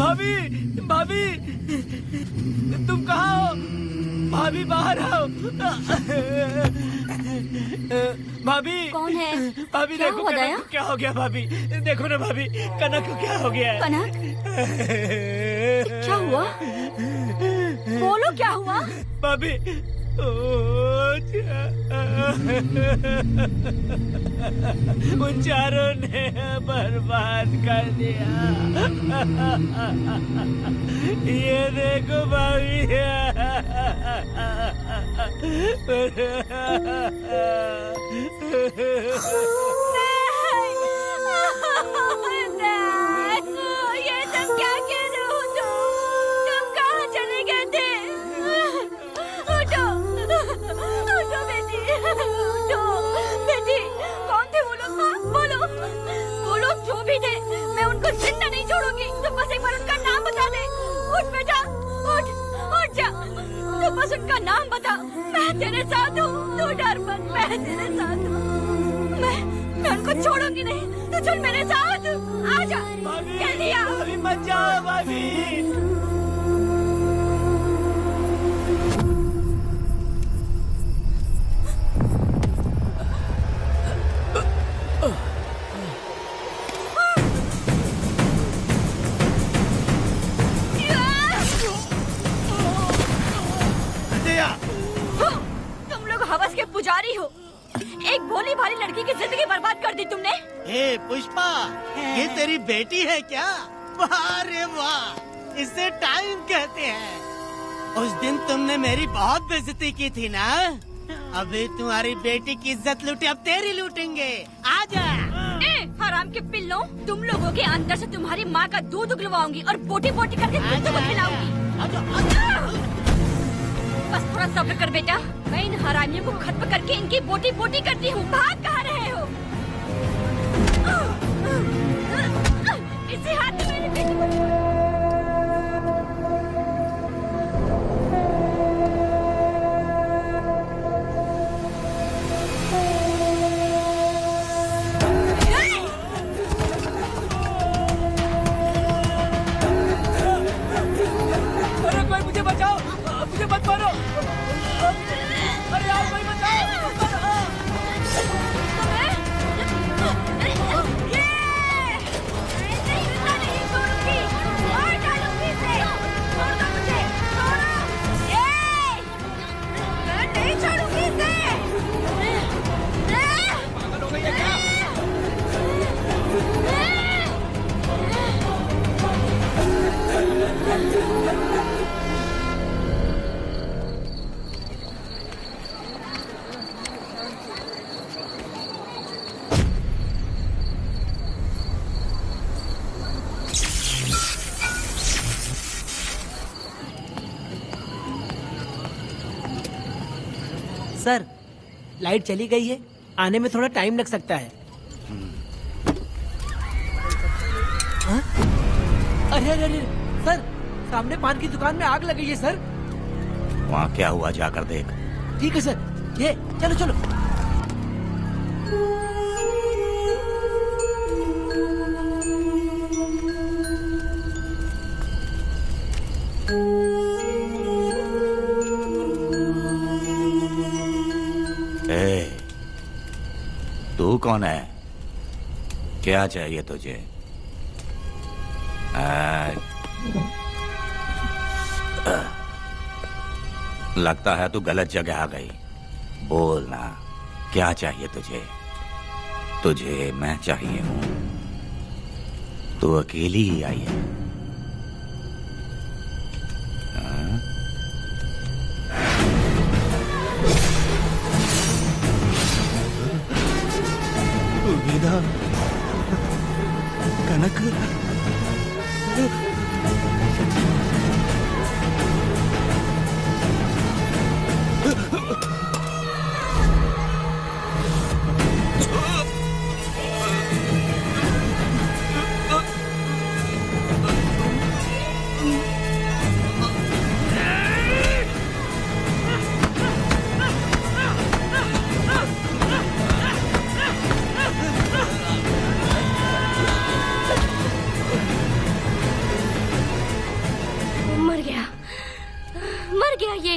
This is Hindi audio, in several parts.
भाभी, भाभी, तुम कहाँ हो? भाभी बाहर आओ। भाभी कौन है? भाभी क्या देखो हुआ कनक दया? को क्या हो गया भाभी, देखो ना भाभी कनक को क्या हो गया है। कनक, क्या हुआ? बोलो क्या हुआ? भाभी उन चारों ने बर्बाद कर दिया। ये देखो भाभी। ये सब क्या कह रहे हो तुम कहाँ चले गए थे? उठो, उठो बेटी, उठो बेटी। कौन थे वो लोग? बोलो, वो लोग जो भी थे, मैं उनको जिंदा नहीं छोड़ूंगी। तो बस एक बार उनका नाम बता दे। उठ बेटा, उठ, उठ जा। तो बस उनका नाम बता, मैं तेरे साथ हूँ। तू डर मत, मैं तेरे साथ हूँ। मैं उनको छोड़ूंगी नहीं। तू चल मेरे साथ, आजा जल्दी आ। भाभी मत जाओ भाभी। तुम लोग हवस के पुजारी हो। एक भोली भाली लड़की की जिंदगी बर्बाद कर दी तुमने। ए पुष्पा, ये तेरी बेटी है क्या? वाह रे वाह, इसे टाइम कहते हैं। उस दिन तुमने मेरी बहुत बेइज्जती की थी ना। अभी तुम्हारी बेटी की इज्जत लूटी, अब तेरी लूटेंगे। आजा। ए हराम के पिल्लों, तुम लोगों के अंदर से तुम्हारी माँ का दूध उगलवाऊंगी और बोटी बोटी करके कुत्तों को खिलाऊंगी। बस थोड़ा सब्र कर बेटा, मैं इन हरामियों को खत्म करके इनकी बोटी बोटी करती हूँ। भाग कहाँ रहे हो? इसी हाथ में मेरी बेटी को। अरे कोई मुझे बचाओ, मुझे मत मारो। अरे यार कोई बचाओ। सर, लाइट चली गई है, आने में थोड़ा टाइम लग सकता है। हाँ? अरे अरे अरे सर, सामने पान की दुकान में आग लगी है सर। वहाँ क्या हुआ जाकर देख। ठीक है सर, ये चलो चलो। तू कौन है? क्या चाहिए तुझे? लगता है तू गलत जगह आ गई। बोल ना, क्या चाहिए तुझे? तुझे मैं चाहिए हूँ। तू अकेली ही आई है। विदा, कनक, मर गया ये।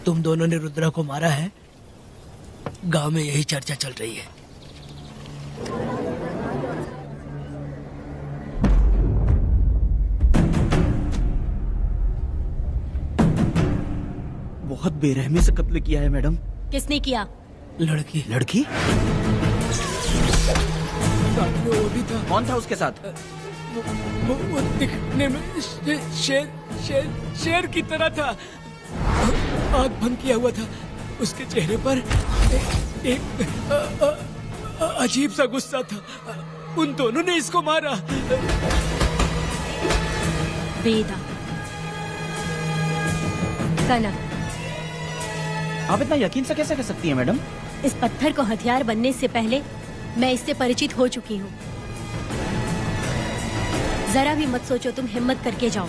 तुम दोनों ने रुद्रा को मारा है, गांव में यही चर्चा चल रही है। बहुत बेरहमी से कत्ल किया है मैडम। किसने किया? लड़की। लड़की? साथ में वो भी था। कौन था उसके साथ? वो दिखने में शेर की तरह था। आग बंद किया हुआ था। उसके चेहरे पर एक अजीब सा गुस्सा था। उन दोनों ने इसको मारा। वेदा, कनक, आप इतना यकीन से कैसे कह सकती हैं मैडम? इस पत्थर को हथियार बनने से पहले मैं इससे परिचित हो चुकी हूँ। जरा भी मत सोचो तुम हिम्मत करके जाओ।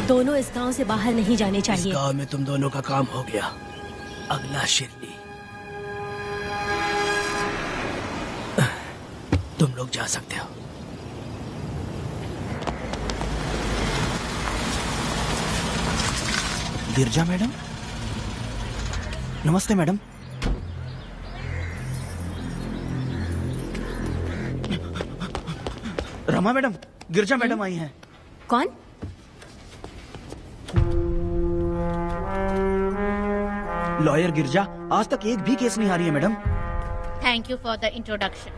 दोनों इस गांव से बाहर नहीं जाने चाहिए। इस गांव में तुम दोनों का काम हो गया। अगला शिरली। तुम लोग जा सकते हो। गिरजा मैडम? नमस्ते मैडम। रमा मैडम, गिरजा मैडम आई हैं। कौन? लॉयर गिरजा आज तक एक भी केस नहीं हारी है madam. Thank you for the introduction.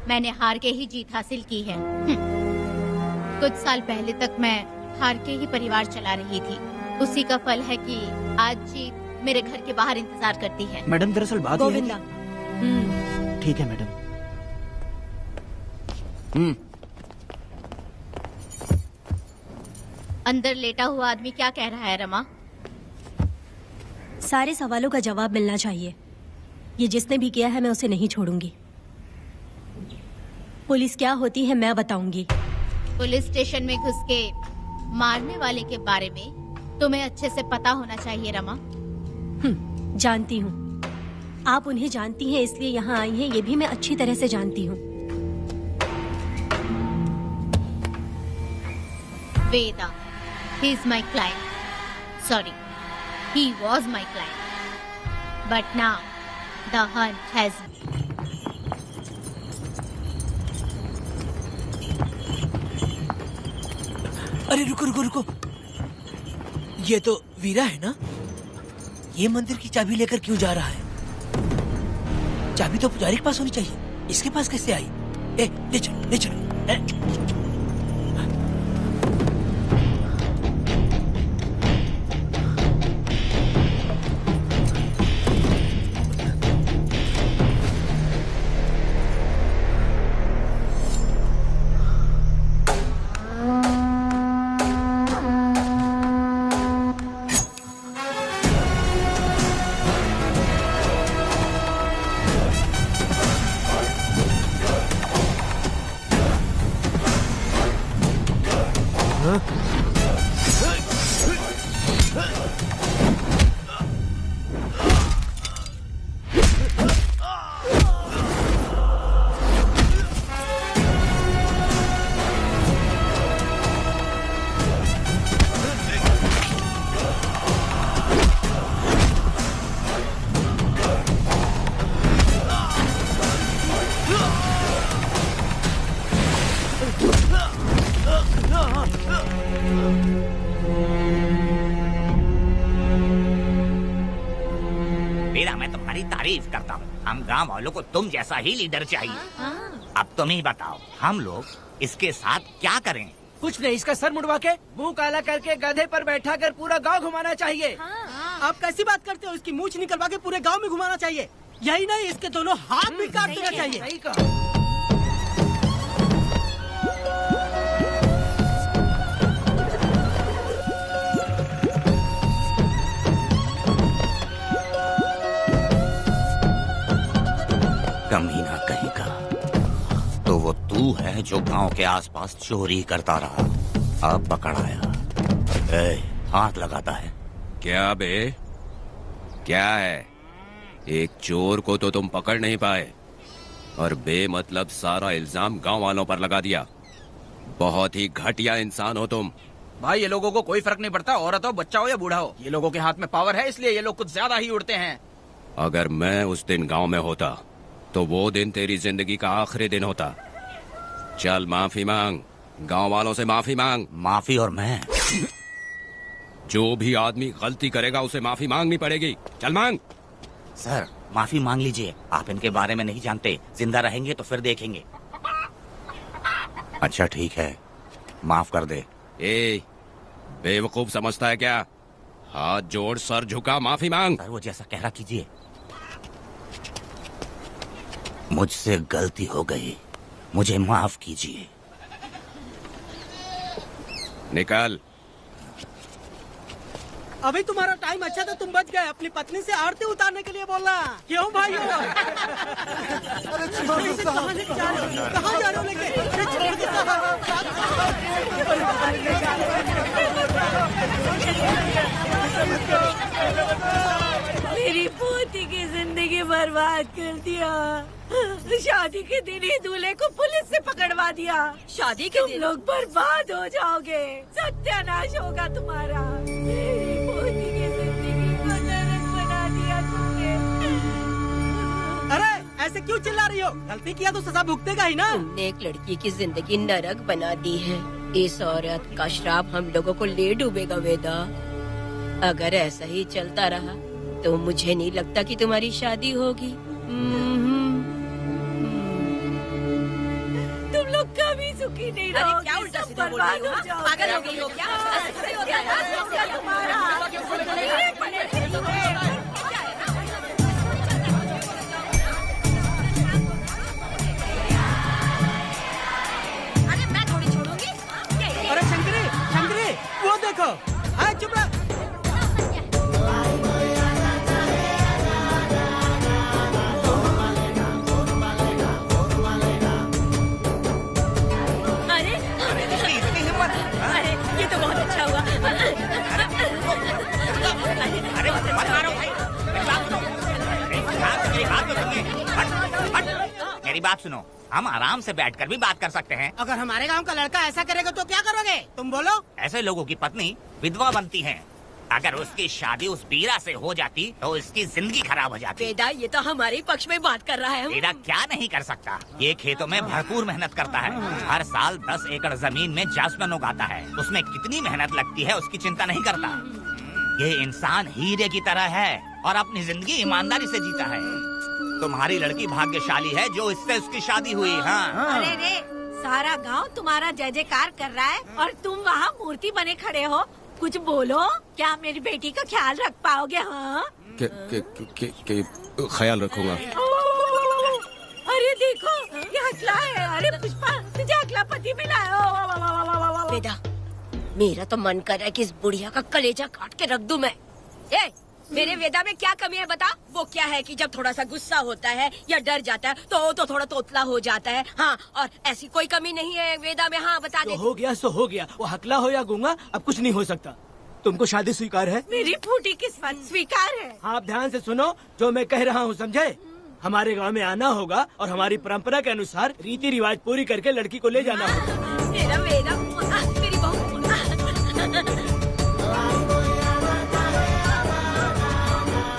मैंने हार के ही जीत हासिल की है। कुछ साल पहले तक मैं हार के ही परिवार चला रही थी। उसी का फल है कि आज जीत मेरे घर के बाहर इंतजार करती है। मैडम दरअसल बात यह है गोविंदा। कि... ठीक है मैडम। अंदर लेटा हुआ आदमी क्या कह रहा है रमा? सारे सवालों का जवाब मिलना चाहिए। ये जिसने भी किया है मैं उसे नहीं छोड़ूंगी। पुलिस क्या होती है मैं बताऊंगी। पुलिस स्टेशन में घुस के मारने वाले के बारे में तुम्हें अच्छे से पता होना चाहिए रमा। जानती हूँ। आप उन्हें जानती हैं इसलिए यहाँ आई हैं, ये भी मैं अच्छी तरह से जानती हूँ। वेदा, he is my client. Sorry, he was my client. But now, the hunt has me. अरे रुको रुको रुको, ये तो वीरा है ना? ये मंदिर की चाबी लेकर क्यों जा रहा है? चाबी तो पुजारी के पास होनी चाहिए, इसके पास कैसे आई? ले चलो ले चलो। तारीफ करता हूँ। हम गांव वालों को तुम जैसा ही लीडर चाहिए। अब तुम ही बताओ, हम लोग इसके साथ क्या करें? कुछ नहीं, इसका सर मुड़वा के मुंह काला करके गधे पर बैठा कर पूरा गांव घुमाना चाहिए। आप कैसी बात करते हो? इसकी मूछ निकलवा के पूरे गांव में घुमाना चाहिए। यही नहीं, इसके दोनों हाथ भी काट देना चाहिए। सही कहा। कमीना कहीं का, तो वो तू है जो गांव के आसपास चोरी करता रहा, अब पकड़ आया। हाथ लगाता है। क्या बे, क्या है? एक चोर को तो तुम पकड़ नहीं पाए और बेमतलब सारा इल्जाम गांव वालों पर लगा दिया। बहुत ही घटिया इंसान हो तुम। भाई ये लोगों को कोई फर्क नहीं पड़ता, औरत हो, बच्चा हो या बूढ़ा हो। ये लोगों के हाथ में पावर है, इसलिए ये लोग कुछ ज्यादा ही उड़ते हैं। अगर मैं उस दिन गांव में होता तो वो दिन तेरी जिंदगी का आखिरी दिन होता। चल माफी मांग, गांव वालों से माफी मांग। माफी? और मैं? जो भी आदमी गलती करेगा उसे माफी मांगनी पड़ेगी। चल मांग। सर माफी मांग लीजिए, आप इनके बारे में नहीं जानते। जिंदा रहेंगे तो फिर देखेंगे। अच्छा ठीक है, माफ कर दे। ए, बेवकूफ समझता है क्या? हाथ जोड़, सर झुका, माफी मांग। सर वो जैसा कह रहा कीजिए। मुझसे गलती हो गई, मुझे माफ कीजिए। निकल। अभी तुम्हारा टाइम अच्छा था, तुम बच गए। अपनी पत्नी से आरती उतारने के लिए बोलना। क्यों भाई? कहाँ लेके जा रहे हो? कहाँ जा रहे हो लेके? छोड़ के मेरी पोती की जिंदगी बर्बाद कर दिया। शादी के दिन ही दूल्हे को पुलिस से पकड़वा दिया। शादी के दिन लोग बर्बाद हो जाओगे, सत्यानाश होगा तुम्हारा। मेरी पोती की जिंदगी को नरक बना दिया तुमने। अरे ऐसे क्यों चिल्ला रही हो? गलती किया तो सजा भुगतेगा ही ना। तुमने एक लड़की की जिंदगी नरक बना दी है। इस औरत का श्राप हम लोगों को ले डूबेगा वेदा। अगर ऐसा ही चलता रहा तो मुझे नहीं लगता कि तुम्हारी शादी होगी। तुम लोग कभी सुखी नहीं रहोगे। क्या उल्टा सीधा बोल रही हो? पागल हो गई हो क्या? अरे मैं थोड़ी छोड़ूंगी। अरे शंकरी, शंकरी, वो देखो। हाँ चुप रह। अरे ये तो बहुत अच्छा हुआ। अरे मत मारो भाई, मेरी बात सुनो। हम आराम से बैठकर भी बात कर सकते हैं। अगर हमारे गांव का लड़का ऐसा करेगा तो क्या करोगे तुम? बोलो। ऐसे लोगों की पत्नी विधवा बनती है। अगर उसकी शादी उस बीरा से हो जाती तो उसकी जिंदगी खराब हो जाती। वेदा ये तो हमारे ही पक्ष में बात कर रहा है। वेदा क्या नहीं कर सकता? ये खेतों में भरपूर मेहनत करता है। हर साल 10 एकड़ जमीन में जासमन उगाता है। उसमें कितनी मेहनत लगती है उसकी चिंता नहीं करता। ये इंसान हीरे की तरह है और अपनी जिंदगी ईमानदारी से जीता है। तुम्हारी लड़की भाग्यशाली है जो इससे उसकी शादी हुई। हाँ अरे रे, सारा गांव तुम्हारा जय जयकार कर रहा है और तुम वहाँ मूर्ति बने खड़े हो। कुछ बोलो, क्या मेरी बेटी का ख्याल रख पाओगे? हाँ ख्याल रखूंगा। अरे देखो, ये हकला है। अरे पुष्पा, तुझे हकला पति मिला है। वेदा, मेरा तो मन कर रहा है कि इस बुढ़िया का कलेजा काट के रख दूं मैं। मेरे वेदा में क्या कमी है बता? वो क्या है कि जब थोड़ा सा गुस्सा होता है या डर जाता है तो थोड़ा तोतला हो जाता है। हाँ, और ऐसी कोई कमी नहीं है वेदा में। हाँ बता दे। हो गया सो हो गया, वो हकला हो या गूंगा अब कुछ नहीं हो सकता। तुमको शादी स्वीकार है? मेरी फूटी किस्मत स्वीकार है। आप ध्यान से सुनो जो मैं कह रहा हूँ, समझे? हमारे गांव में आना होगा और हमारी परंपरा के अनुसार रीति रिवाज पूरी करके लड़की को ले जाना होगा। मेरा वेदा, मेरी बहू।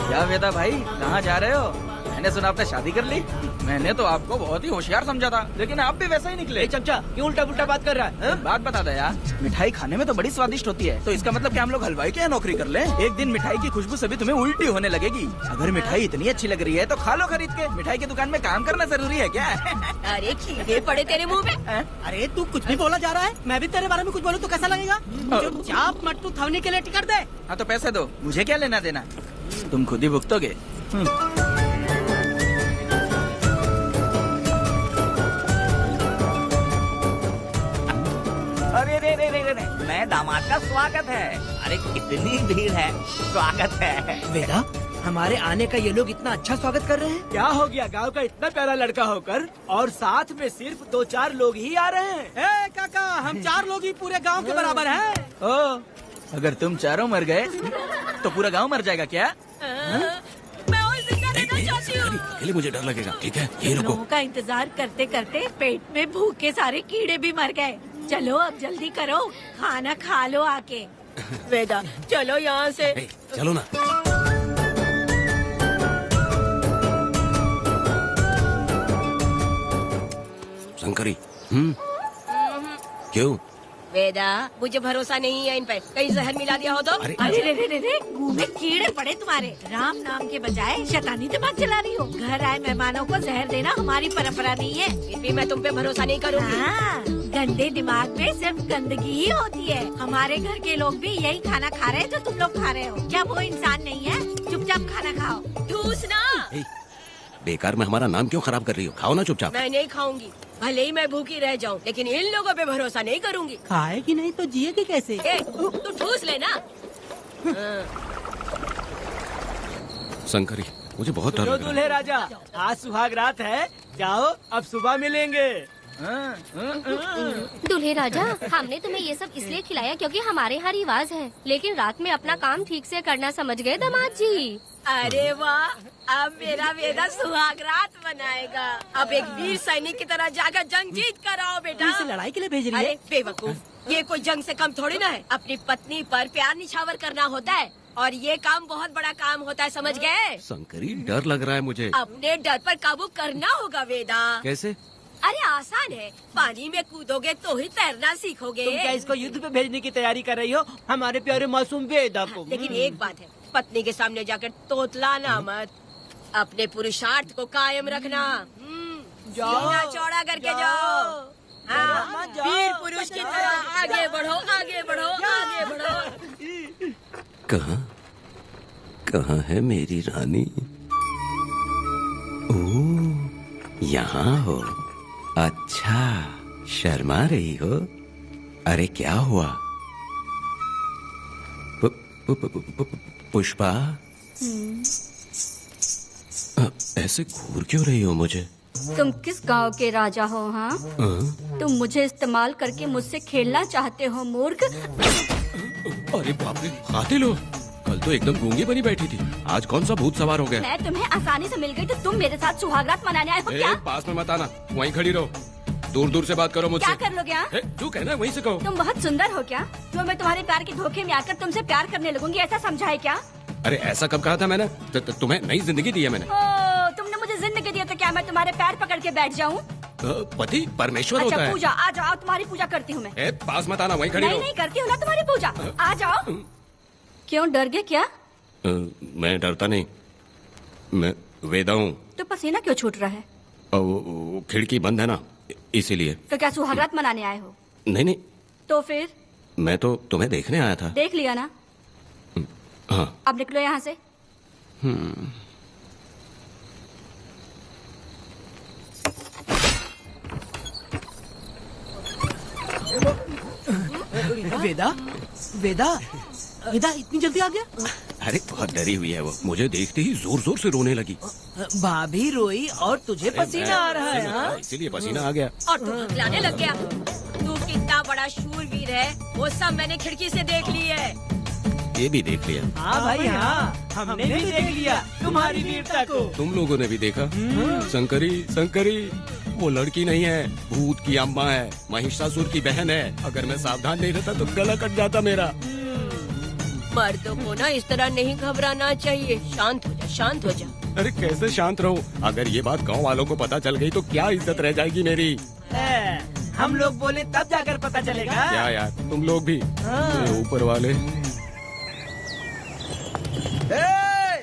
क्या वेदा भाई, कहाँ जा रहे हो? मैंने सुना आपने शादी कर ली। मैंने तो आपको बहुत ही होशियार समझा था, लेकिन आप भी वैसा ही निकले। चमचा, क्यों उल्टा पुल्टा बात कर रहा है? बात बता दे यार, मिठाई खाने में तो बड़ी स्वादिष्ट होती है, तो इसका मतलब क्या हम लोग हलवाई के यहाँ नौकरी कर लें? एक दिन मिठाई की खुशबू से भी तुम्हें उल्टी होने लगेगी। अगर मिठाई इतनी अच्छी लग रही है तो खा लो खरीद के। मिठाई की दुकान में काम करना जरूरी है क्या? अरे कीड़े पड़े तेरे मुँह में। अरे तू कुछ भी बोला जा रहा है। मैं भी तेरे बारे में कुछ बोलूं तो कैसा लगेगा? चुपचाप मट्टू थवने के लिए टिकट दे। हाँ तो पैसे दो, मुझे क्या लेना देना, तुम खुद ही भुगतोगे। अरे रे रे रे रे, नए दामाद का स्वागत है। अरे कितनी भीड़ है, स्वागत है। वेदा, हमारे आने का ये लोग इतना अच्छा स्वागत कर रहे हैं। क्या हो गया, गांव का इतना प्यारा लड़का होकर और साथ में सिर्फ 2-4 लोग ही आ रहे हैं। काका, हम 4 लोग ही पूरे गांव के बराबर हैं। ओ, अगर तुम चारों मर गए तो पूरा गांव मर जाएगा क्या? मैं और जिंदा रहना चाहती हूँ। अकेले मुझे डर लगेगा। ठीक है, ये रुको। लोगों का इंतजार करते करते पेट में भूखे सारे कीड़े भी मर गए। चलो अब जल्दी करो, खाना खा लो आके। वेदा चलो यहाँ से। चलो ना। शंकरी, क्यों? वेदा, मुझे भरोसा नहीं है इन पर, कहीं जहर मिला दिया हो तो। अरे रे रे रे, मुंह में कीड़े पड़े तुम्हारे। राम नाम के बजाय शैतानी दिमाग चला रही हो। घर आए मेहमानों को जहर देना हमारी परंपरा नहीं है। फिर भी मैं तुम पे भरोसा नहीं करूँगी। हाँ, गंदे दिमाग में सिर्फ गंदगी ही होती है। हमारे घर के लोग भी यही खाना खा रहे हैं जो तुम लोग खा रहे हो। क्या वो इंसान नहीं है? चुपचाप खाना खाओ। ठूस ना। बेकार में हमारा नाम क्यों खराब कर रही हो? खाओ ना चुपचाप। मैं नहीं खाऊंगी, भले ही मैं भूखी रह जाऊं, लेकिन इन लोगों पे भरोसा नहीं करूंगी। खाएगी नहीं तो जिएगी कैसे? तू ठूस लेना। शंकरी, मुझे बहुत डर लग रहा दूल्हे राजा, आज सुहाग रात है, जाओ अब सुबह मिलेंगे। दूल्हे राजा, हमने तुम्हें ये सब इसलिए खिलाया क्योंकि हमारे यहाँ रिवाज है, लेकिन रात में अपना काम ठीक से करना समझ गए दामाद जी। अरे वाह, अब मेरा वेदा सुहाग रात मनाएगा। अब एक वीर सैनिक की तरह जाकर जंग जीत कर आओ बेटा। इसे लड़ाई के लिए भेज रही है? अरे बेवकूफ, ये कोई जंग से कम थोड़ी ना है। अपनी पत्नी पर प्यार निछावर करना होता है और ये काम बहुत बड़ा काम होता है, समझ गए? शंकरी, डर लग रहा है मुझे। अपने डर पर काबू करना होगा वेदा। कैसे? अरे आसान है, पानी में कूदोगे तो ही तैरना सीखोगे। तुम क्या इसको युद्ध पे भेजने की तैयारी कर रही हो, हमारे प्यारे मासूम वेदा को? लेकिन एक बात है, पत्नी के सामने जाकर तोतलाना मत। अपने पुरुषार्थ को कायम रखना। सीना चौड़ा करके जाओ। हाँ, वीर पुरुष की तरह आगे बढ़ो, आगे बढ़ो, आगे बढ़ो। कहाँ है मेरी रानी? ओह, यहाँ हो। अच्छा, शर्मा रही हो? अरे क्या हुआ? पुष्पा, ऐसे घूर क्यों रही हो मुझे? तुम किस गांव के राजा हो? हाँ, तुम मुझे इस्तेमाल करके मुझसे खेलना चाहते हो मूर्ख। अरे बाप रे, कातिल हो। कल तो एकदम गूंगी बनी बैठी थी, आज कौन सा भूत सवार हो गया? मैं तुम्हें आसानी से मिल गई तो तुम मेरे साथ सुहागरात मनाने आए हो क्या? पास में मत आना, वहीं खड़ी रहो। दूर दूर से बात करो मुझसे। क्या कर लोगे? तू कहना वहीं से कहो। तुम बहुत सुंदर हो क्या जो मैं तुम्हारे प्यार के धोखे में आकर तुमसे प्यार करने लगूंगी, ऐसा समझा है क्या? अरे ऐसा कब कहा था मैंने? तुम्हें नई जिंदगी दी है मैंने। तुमने मुझे जिंदगी दी तो क्या मैं तुम्हारे पैर पकड़ के बैठ जाऊँ? पति परमेश्वर होता अच्छा, है। पूजा, आ जाओ, तुम्हारी पूजा करती हूँ मैं। पास मत आना, वहीं खड़ी रहो। नहीं करती हूँ ना तुम्हारी पूजा, आ जाओ। क्यों, डर गए क्या? मैं डरता नहीं, वेदा हूँ। तो पसीना क्यों छूट रहा है? वो खिड़की बंद है ना, इसीलिए। तो क्या सुहागरात मनाने आए हो? नहीं नहीं, तो फिर? मैं तो तुम्हें देखने आया था। देख लिया ना? हाँ। अब निकलो यहाँ से। वेदा वेदा वेदा इतनी जल्दी आ गया? अरे बहुत डरी हुई है वो, मुझे देखते ही जोर जोर से रोने लगी। भाभी रोई और तुझे पसीना आ रहा है? हाँ? इसीलिए पसीना आ गया। और तू हकलाने लग गया। तू कितना बड़ा शूरवीर है, वो सब मैंने खिड़की से देख ली है। ये भी देख लिया? हाँ भाई हाँ, हमने भी देख लिया तुम्हारी वीरता को। तुम लोगों ने भी देखा? शंकरी शंकरी वो लड़की नहीं है, भूत की अम्मा है, महिषासुर की बहन है। अगर मैं सावधान नहीं रहता तो गला कट जाता मेरा। मर्दों को ना इस तरह नहीं घबराना चाहिए। शांत हो जा, शांत हो जा। अरे कैसे शांत रहूं? अगर ये बात गांव वालों को पता चल गई तो क्या इज्जत रह जाएगी मेरी? हम लोग बोले तब जाकर पता चलेगा। क्या यार, तुम लोग भी ऊपर वाले।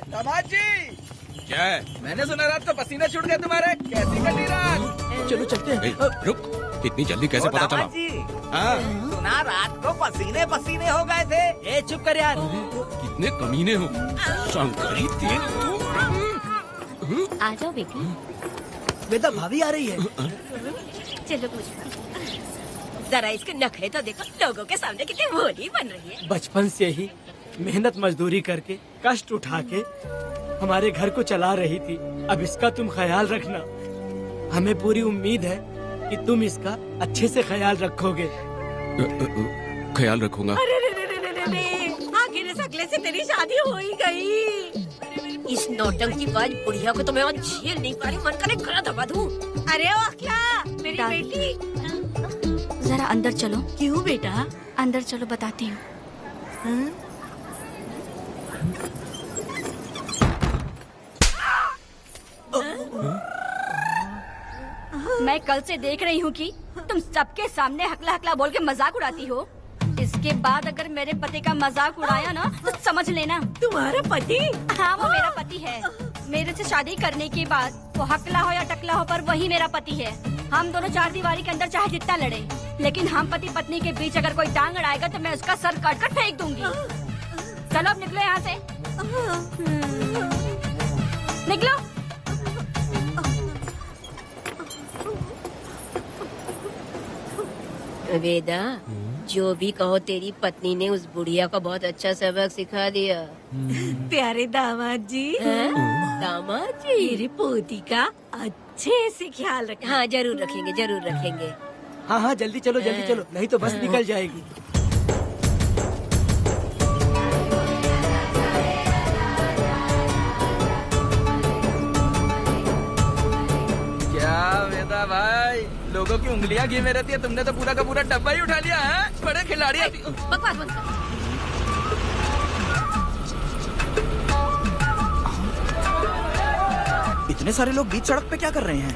दामाद जी, क्या है? मैंने सुना रात को पसीना छूट गया तुम्हारे, कैसी कटी रात? चलो चलते हैं। रुक, इतनी जल्दी कैसे पता चला? सुना रात को पसीने पसीने हो गए थे। ए चुप कर यार। कितने कमीने हो शंकरी, तेल आ जाओ बेटी। वेदा भाभी आ रही है। चलो पूछो। जरा इसके नखरे तो देखो, लोगों के सामने कितनी भोली बन रही है। बचपन से ही मेहनत मजदूरी करके कष्ट उठा के हमारे घर को चला रही थी। अब इसका तुम ख्याल रखना। हमें पूरी उम्मीद है कि तुम इसका अच्छे से ख्याल रखोगे। ख्याल रखूंगा। आखिर इस अगले से तेरी शादी हो ही गई। इस नौटंकी बाज बुढ़िया को तो मैं और झेल नहीं पा रही। मन करे गला दबा दूं। अरे ओ अखला, मेरी बेटी, जरा अंदर चलो। क्यों बेटा? अंदर चलो, बताती हूँ। मैं कल से देख रही हूँ कि तुम सबके सामने हकला हकला बोल के मजाक उड़ाती हो। इसके बाद अगर मेरे पति का मजाक उड़ाया ना तो समझ लेना। तुम्हारा पति? हाँ, वो मेरा पति है। मेरे से शादी करने के बाद वो हकला हो या टकला हो, पर वही मेरा पति है। हम दोनों चार दीवारी के अंदर चाहे जितना लड़े, लेकिन हम पति पत्नी के बीच अगर कोई टांग अड़ाएगा तो मैं उसका सर काट कर फेंक दूंगी। चलो अब निकलो यहाँ से। निकलो। वेदा, जो भी कहो, तेरी पत्नी ने उस बुढ़िया को बहुत अच्छा सबक सिखा दिया। प्यारे दामाद जी। दामाद जी, मेरी पोती का अच्छे से ख्याल रखना। हाँ जरूर रखेंगे, जरूर रखेंगे। हाँ हाँ जल्दी चलो, जल्दी चलो, नहीं तो बस निकल जाएगी। क्या वेदा भाई, लोगों की उंगलियां घी में रहती है, तुमने तो पूरा का पूरा डब्बा ही उठा लिया है। बड़े खिलाड़ी। बकवास बंद कर। इतने सारे लोग बीच सड़क पे क्या कर रहे हैं?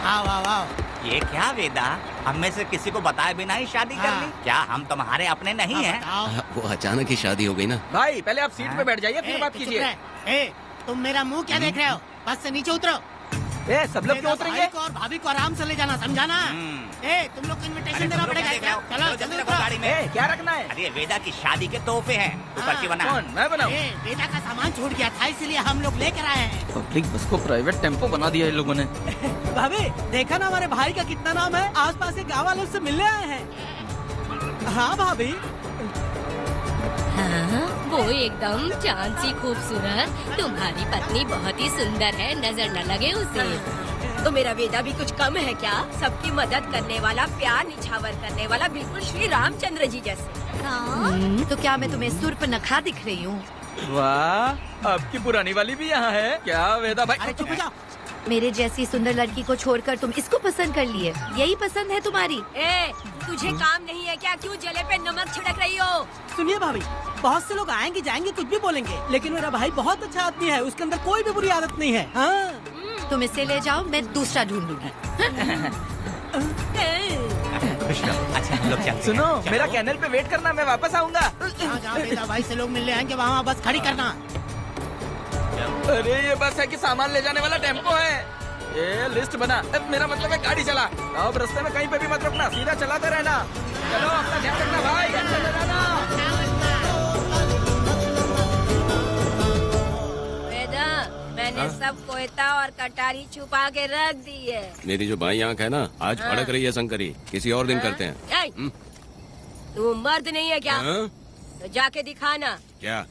आओ आओ आओ। ये क्या वेदा, हम में से किसी को बताए बिना ही शादी कर ली? क्या हम तुम्हारे अपने नहीं हैं? वो अचानक ही शादी हो गई ना। भाई पहले आप सीट पे बैठ जाइए, फिर बात कीजिए। तुम मेरा मुंह क्या देख रहे हो? बस से नीचे उतरो। सब लोग क्यों उतरेंगे? भाई को और भाभी को आराम से ले जाना, समझा ना? तुम लोग को इनविटेशन देना पड़ेगा। चलो जल्दी उतरो। गाड़ी में क्या रखना है? अरे वेदा की शादी के तोहफे हैं, तू पर्ची बना। कौन, मैं बनाऊं? वेदा का सामान छूट गया था, इसलिए हम लोग लेकर आए हैं। पब्लिक बस को प्राइवेट टेम्पो बना दिया इन लोगों ने। भाभी देखा ना हमारे भाई का कितना नाम है, आसपास के गाँव वालों से मिलने आए हैं। हाँ भाभी। हाँ, वो एकदम चांद सी खूबसूरत। तुम्हारी पत्नी बहुत ही सुंदर है, नजर न लगे उसे। तो मेरा वेदा भी कुछ कम है क्या? सबकी मदद करने वाला, प्यार निछावर करने वाला, बिल्कुल श्री रामचंद्र जी जैसे। तो क्या मैं तुम्हें सुर्पनखा दिख रही हूँ? वाह, आपकी पुरानी वाली भी यहाँ है क्या वेदा भाई? अरे चुप हो जाओ। मेरे जैसी सुंदर लड़की को छोड़कर तुम इसको पसंद कर लिए, यही पसंद है तुम्हारी? तुझे काम नहीं है क्या? क्यों जले पे नमक छिड़क रही हो? सुनिए भाभी, बहुत से लोग आएंगे जाएंगे, कुछ भी बोलेंगे, लेकिन मेरा भाई बहुत अच्छा आदमी है, उसके अंदर कोई भी बुरी आदत नहीं है। हाँ। तुम इसे ले जाओ, मैं दूसरा ढूंढ लूंगी। खुश रहो। अच्छा हम लोग चलते सुनो, हैं। मेरा कैनल पे वेट करना, मैं वापस आऊंगा। जहाँ वेदा भाई से लोग मिलने आएंगे वहाँ बस खड़ी करना। अरे ये बस है कि सामान ले जाने वाला टेम्पो है। ये लिस्ट बना, अब मेरा मतलब है गाड़ी चला। अब रास्ते में कहीं पे भी मत रुकना, सीधा चलाते रहना। चलो अपना ध्यान रखना भाई, अच्छे से जाना। वेदा, मैंने सब कोयता और कटारी छुपा के रख दी है। मेरी जो बाई आंख है ना, आज फड़क रही है शंकरी। किसी और दिन करते हैं। ए, तू मर्द नहीं है क्या? हाँ? तो जाके दिखाना क्या?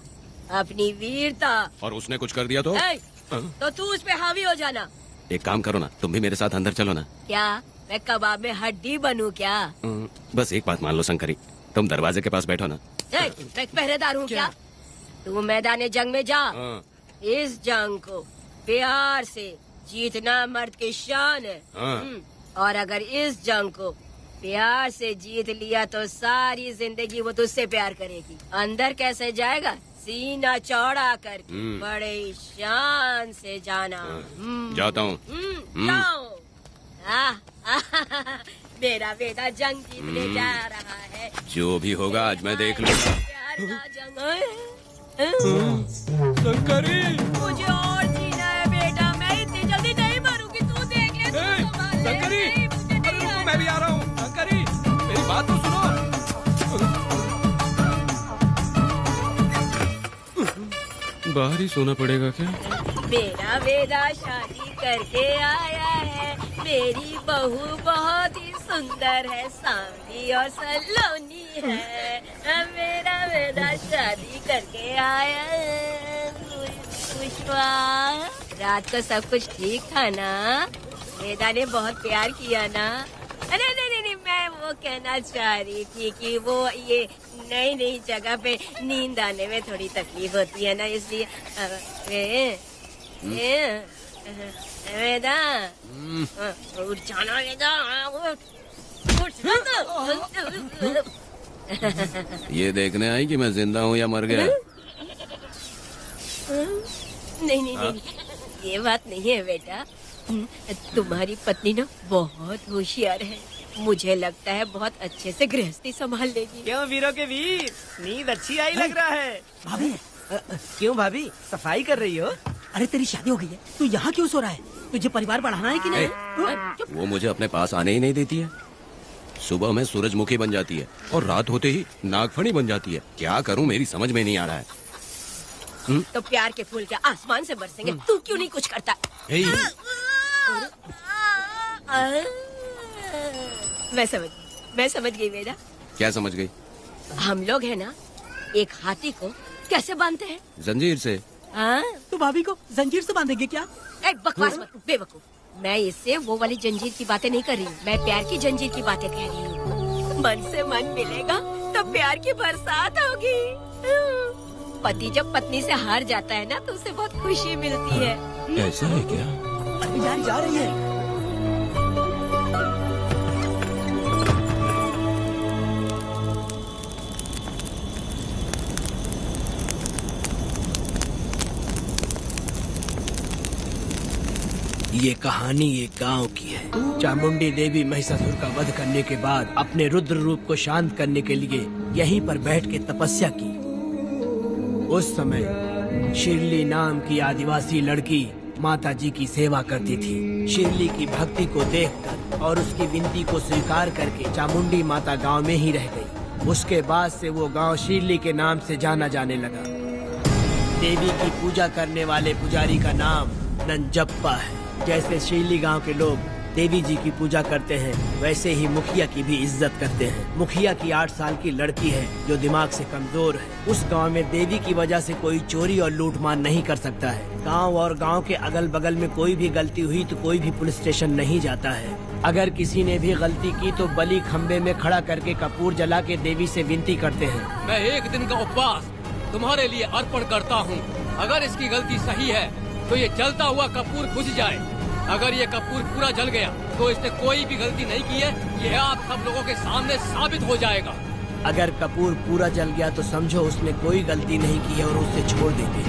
अपनी वीरता। और उसने कुछ कर दिया तो? ए, तो तू उस पे हावी हो जाना। एक काम करो ना, तुम भी मेरे साथ अंदर चलो ना। क्या मैं कबाब में हड्डी बनूं क्या? बस एक बात मान लो शंकरी, तुम दरवाजे के पास बैठो ना। ए, मैं पहरेदार हूँ क्या? तू मैदान जंग में जा। इस जंग को प्यार से जीतना मर्द की शान है। और अगर इस जंग को प्यार से जीत लिया तो सारी जिंदगी वो तुझसे प्यार करेगी। अंदर कैसे जाएगा? सीना चौड़ा करके बड़े शान से जाना। जाता हूँ। जाओ। मेरा बेटा जंग जीतने जा रहा है। जो भी होगा आज मैं देख लूंगा। शंकरी, मुझे और जीना है बेटा, मैं इतनी जल्दी नहीं मरूंगी। तू देख ले। शंकरी, मैं भी आ रहा हूँ। शंकरी, मेरी बात तो सुनो। बाहर ही सोना पड़ेगा क्या? मेरा वेदा शादी करके आया है। मेरी बहू बहुत ही सुंदर है, सांवली और सलोनी है। मेरा वेदा शादी करके आया है। पुष्पा, रात को सब कुछ ठीक था ना? वेदा ने बहुत प्यार किया ना? नहीं नहीं नहीं, मैं वो कहना चाह रही थी कि वो ये नई नई जगह पे नींद आने में थोड़ी तकलीफ होती है ना, इसलिए वेदा उठ जाना। वेदा ये देखने आई कि मैं जिंदा हूँ या मर गया? नहीं नहीं नहीं, ये बात नहीं है बेटा। तुम्हारी पत्नी ना बहुत होशियार है। मुझे लगता है बहुत अच्छे से गृहस्थी संभाल लेगी। क्यों वीरों के वीर, नींद अच्छी आई लग रहा है। भाभी क्यों भाभी, सफाई कर रही हो? अरे तेरी शादी हो गई है, तू यहाँ क्यों सो रहा है? तुझे परिवार बढ़ाना है कि नहीं? वो मुझे अपने पास आने ही नहीं देती है। सुबह में सूरजमुखी बन जाती है और रात होते ही नागफनी बन जाती है। क्या करूँ मेरी समझ में नहीं आ रहा है। तो प्यार के फूल क्या आसमान से बरसेंगे? तू क्यों नहीं कुछ करता? मैं समझ गई बेटा। क्या समझ गई? हम लोग है ना, एक हाथी को कैसे बांधते हैं? जंजीर से। तो भाभी को जंजीर से बांधेंगे क्या? बकवास मत, बेवकूफ। मैं इससे वो वाली जंजीर की बातें नहीं कर रही हूँ, मैं प्यार की जंजीर की बातें कह रही हूँ। मन से मन मिलेगा तो प्यार की बरसात होगी। पति जब पत्नी से हार जाता है ना तो उसे बहुत खुशी मिलती है। ऐसा है क्या? अरे यार जा रही है। ये कहानी एक गांव की है। चामुंडी देवी महिषासुर का वध करने के बाद अपने रुद्र रूप को शांत करने के लिए यहीं पर बैठ के तपस्या की। उस समय शिरली नाम की आदिवासी लड़की माता जी की सेवा करती थी। शिरली की भक्ति को देखकर और उसकी विनती को स्वीकार करके चामुंडी माता गांव में ही रह गई। उसके बाद से वो गांव शिरली के नाम से जाना जाने लगा। देवी की पूजा करने वाले पुजारी का नाम नंजप्पा है। जैसे शिरली गांव के लोग देवी जी की पूजा करते हैं, वैसे ही मुखिया की भी इज्जत करते हैं। मुखिया की 8 साल की लड़की है जो दिमाग से कमजोर है। उस गांव में देवी की वजह से कोई चोरी और लूटमार नहीं कर सकता है। गांव और गांव के अगल बगल में कोई भी गलती हुई तो कोई भी पुलिस स्टेशन नहीं जाता है। अगर किसी ने भी गलती की तो बलि खम्बे में खड़ा करके कपूर जला के देवी से विनती करते हैं। मैं 1 दिन का उपवास तुम्हारे लिए अर्पण करता हूँ। अगर इसकी गलती सही है तो ये जलता हुआ कपूर बुझ जाए। अगर ये कपूर पूरा जल गया तो इसने कोई भी गलती नहीं की है, यह आप सब लोगों के सामने साबित हो जाएगा। अगर कपूर पूरा जल गया तो समझो उसने कोई गलती नहीं की है और उसे छोड़ देते।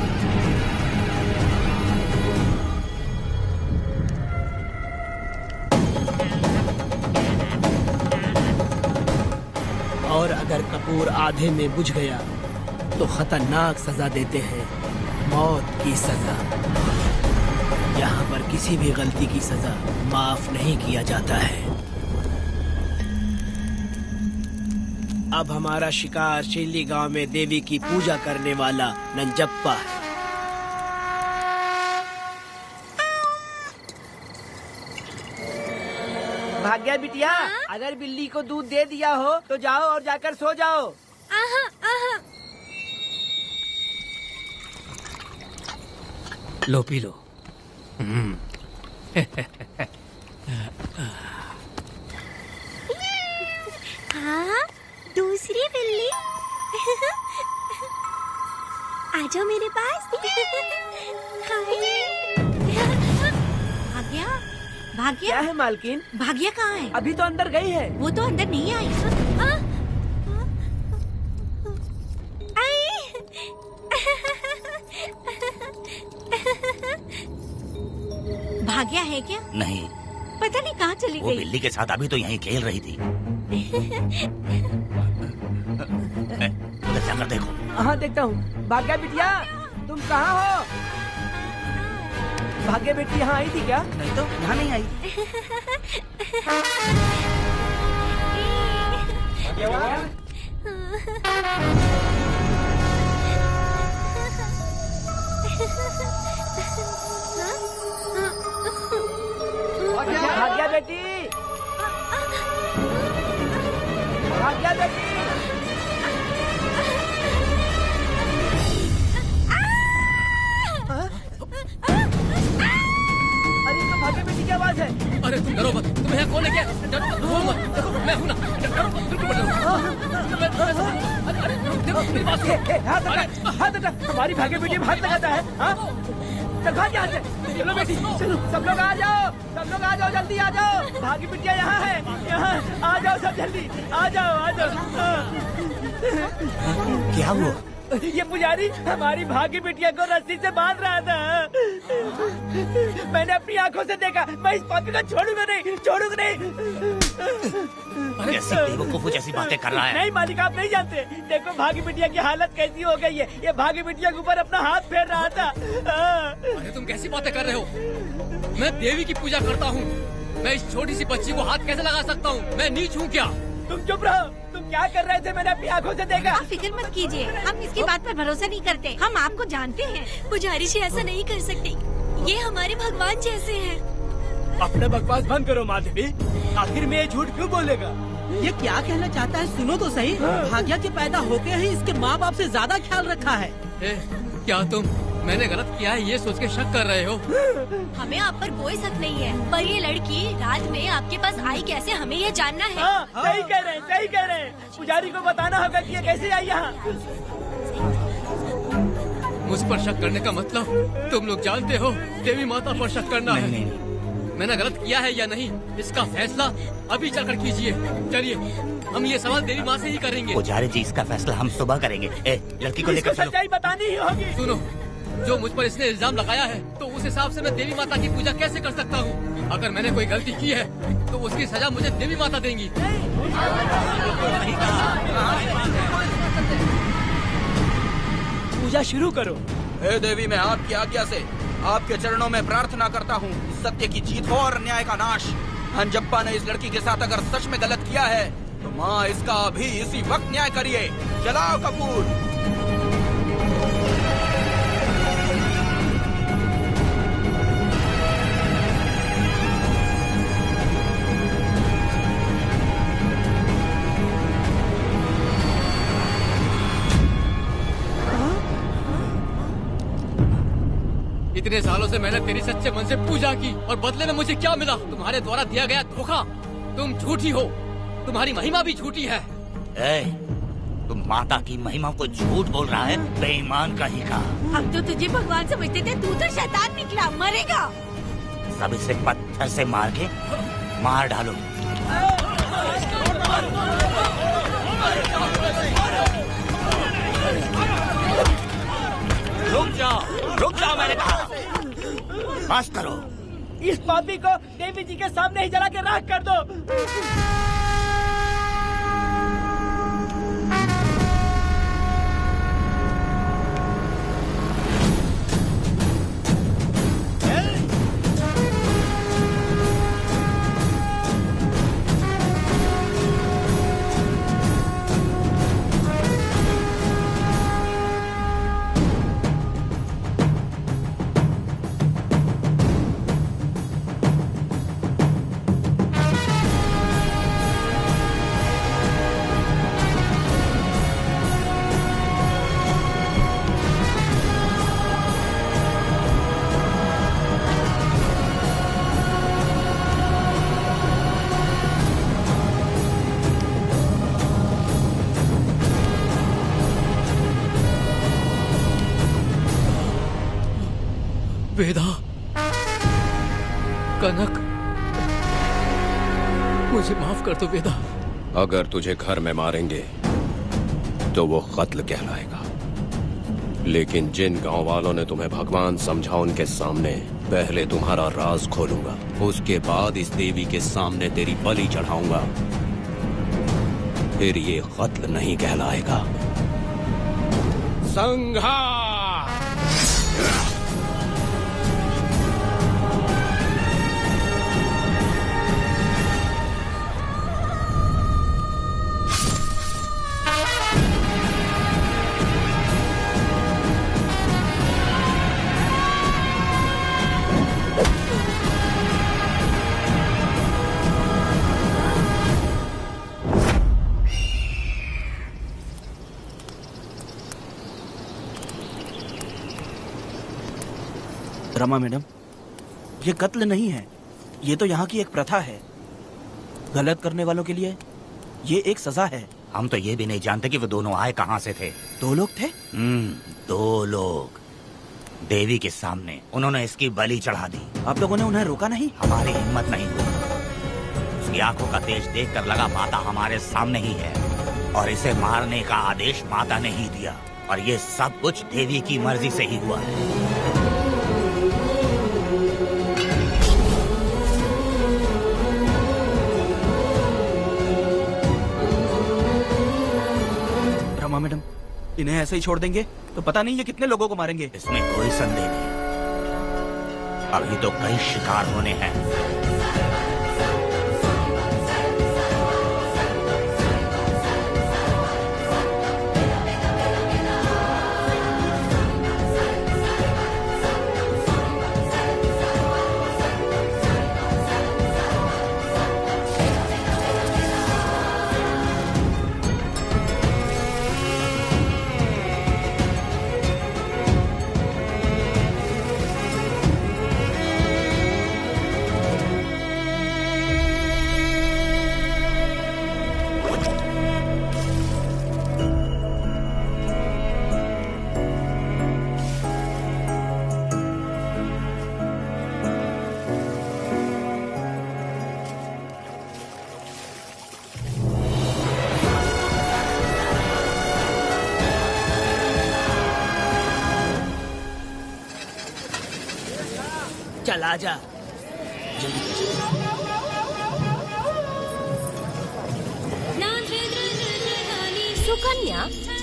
कपूर आधे में बुझ गया तो खतरनाक सजा देते हैं, मौत की सजा। यहाँ पर किसी भी गलती की सजा माफ नहीं किया जाता है। अब हमारा शिकार शिल्ली गांव में देवी की पूजा करने वाला नंजप्पा है। भाग्या बिटिया, अगर बिल्ली को दूध दे दिया हो तो जाओ और जाकर सो जाओ। आहा, आहा। लो पी लो। हाँ, दूसरी बिल्ली। आ जाओ मेरे पास। भाग्या, भाग्या क्या है मालकिन? भाग्या कहाँ है? अभी तो अंदर गई है। वो तो अंदर नहीं आई। भाग्या है क्या? नहीं, पता नहीं कहाँ चली वो गई। बिल्ली के साथ अभी तो यहीं खेल रही थी। उधर जाकर देखो। हाँ देखता हूँ। भाग्या बिटिया, तुम कहाँ हो? भाग्या बेटी यहाँ आई थी क्या? नहीं तो यहाँ नहीं आई। भाग्या बेटी, भाग्या बेटी। अरे तो भाग्या बेटी की आवाज है। अरे तुम डरो मत, तुम यहाँ कौन है क्या? डरो मत, रो मत, देखो मैं हूँ ना। डरो मत, बिल्कुल मत डरो। अरे देखो मेरी बात सुनो। हाथ हटा, हमारी भाग्य बेटी हाथ लगाता है। हाँ? चल भाग यहाँ से। चलो बेटी, चलो सब लोग आ जाओ, सब लोग आ जाओ, जल्दी आ जाओ। भाग्य बिटिया यहाँ है, यहाँ आ जाओ सब जल्दी, आ जाओ, आ जाओ। क्या हुआ? ये पुजारी हमारी भाग्य बिटिया को रस्सी से बांध रहा था। मैंने अपनी आंखों से देखा। मैं इस पापी को छोड़ूंगा नहीं, छोड़ूंगा नहीं। कैसी बेवकूफों जैसी बातें कर रहा है? नहीं मालिक, आप नहीं जानते। देखो भाग्य बिटिया की हालत कैसी हो गई है। ये भाग्य बिटिया के ऊपर अपना हाथ फेर रहा था। अरे तुम कैसी बातें कर रहे हो? मैं देवी की पूजा करता हूँ। मैं इस छोटी सी बच्ची को हाथ कैसे लगा सकता हूँ? मैं नीच हूँ क्या? तुम चुप रहो। तुम क्या कर रहे थे? मैंने अपनी आंखों से देखा। आप फिक्र मत कीजिए, हम इसकी बात पर भरोसा नहीं करते। हम आपको जानते हैं। पुजारी जी ऐसा नहीं कर सकती। ये हमारे भगवान जैसे हैं। अपना बकवास बंद करो माधवी। आखिर में ये झूठ क्यों बोलेगा? ये क्या कहना चाहता है? सुनो तो सही। भाग्या के पैदा होके ही इसके माँ बाप से ज्यादा ख्याल रखा है। क्या तुम मैंने गलत किया है ये सोच के शक कर रहे हो? हमें आप पर कोई शक नहीं है, पर ये लड़की रात में आपके पास आई कैसे, हमें ये जानना है। सही कह रहे हैं, सही कह रहे हैं। पुजारी को बताना होगा कि ये कैसे आई यहाँ। मुझ पर शक करने का मतलब तुम लोग जानते हो देवी माता पर शक करना है। मैंने गलत किया है या नहीं, इसका फैसला अभी चलकर कीजिए। चलिए हम ये सवाल देवी माँ से ही करेंगे। पुजारी जी, इसका फैसला हम सुबह करेंगे। लड़की को लेकर चलो। सच्चाई बतानी ही होगी। सुनो, जो मुझ पर इसने इल्जाम लगाया है तो उस हिसाब से मैं देवी माता की पूजा कैसे कर सकता हूँ? अगर मैंने कोई गलती की है तो उसकी सजा मुझे देवी माता देंगी। पूजा शुरू करो। हे देवी, मैं आपकी आज्ञा से आपके चरणों में प्रार्थना करता हूँ, सत्य की जीत हो और अन्याय का नाश। नंजप्पा ने इस लड़की के साथ अगर सच में गलत किया है तो माँ इसका अभी इसी वक्त न्याय करिए। जलाओ कपूर। इतने सालों से मैंने तेरी सच्चे मन से पूजा की और बदले में मुझे क्या मिला? तुम्हारे द्वारा दिया गया धोखा। तुम झूठी हो, तुम्हारी महिमा भी झूठी है। तुम माता की महिमा को झूठ बोल रहा है, बेईमान कहीं का। हम तो तुझे भगवान समझते थे, तू तो शैतान निकला, मरेगा। सब इसे पत्थर से मार के मार डालो। रुक जाओ मैंने कहा। बस करो। इस पापी को देवी जी के सामने ही जला के राख कर दो। वेदा, कनक, मुझे माफ कर दो वेदा। अगर तुझे घर में मारेंगे तो वो कत्ल कहलाएगा, लेकिन जिन गांव वालों ने तुम्हें भगवान समझा उनके सामने पहले तुम्हारा राज खोलूंगा, उसके बाद इस देवी के सामने तेरी बलि चढ़ाऊंगा, फिर ये कत्ल नहीं कहलाएगा। संघार! रमा मैडम, ये कत्ल नहीं है, ये तो यहाँ की एक प्रथा है। गलत करने वालों के लिए ये एक सजा है। हम तो ये भी नहीं जानते कि वो दोनों आए कहाँ से थे। 2 लोग थे? 2 लोग देवी के सामने, उन्होंने इसकी बलि चढ़ा दी। आप लोगों ने उन्हें रोका नहीं? हमारी हिम्मत नहीं हुई। उसकी आंखों का तेज देखकर लगा माता हमारे सामने ही है, और इसे मारने का आदेश माता ने ही दिया, और ये सब कुछ देवी की मर्जी से ही हुआ है। रमा मैडम, इन्हें ऐसे ही छोड़ देंगे तो पता नहीं ये कितने लोगों को मारेंगे। इसमें कोई संदेह नहीं, अभी तो कई शिकार होने हैं। चल आजा। सुकन्या,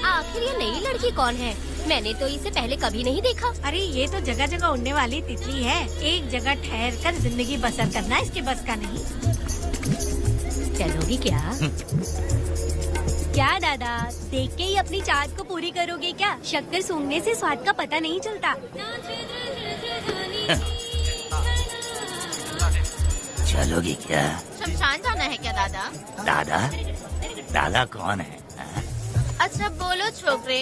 आखिर ये नई लड़की कौन है? मैंने तो इसे पहले कभी नहीं देखा। अरे ये तो जगह जगह उड़ने वाली तितली है। एक जगह ठहर कर जिंदगी बसर करना इसके बस का नहीं। चलोगी क्या? क्या दादा, देख के ही अपनी चाहत को पूरी करोगे क्या? शक्कर सूंघने से स्वाद का पता नहीं चलता। चलोगी क्या? शमशान जाना है क्या दादा? दादा? दादा कौन है? अच्छा बोलो छोकरे।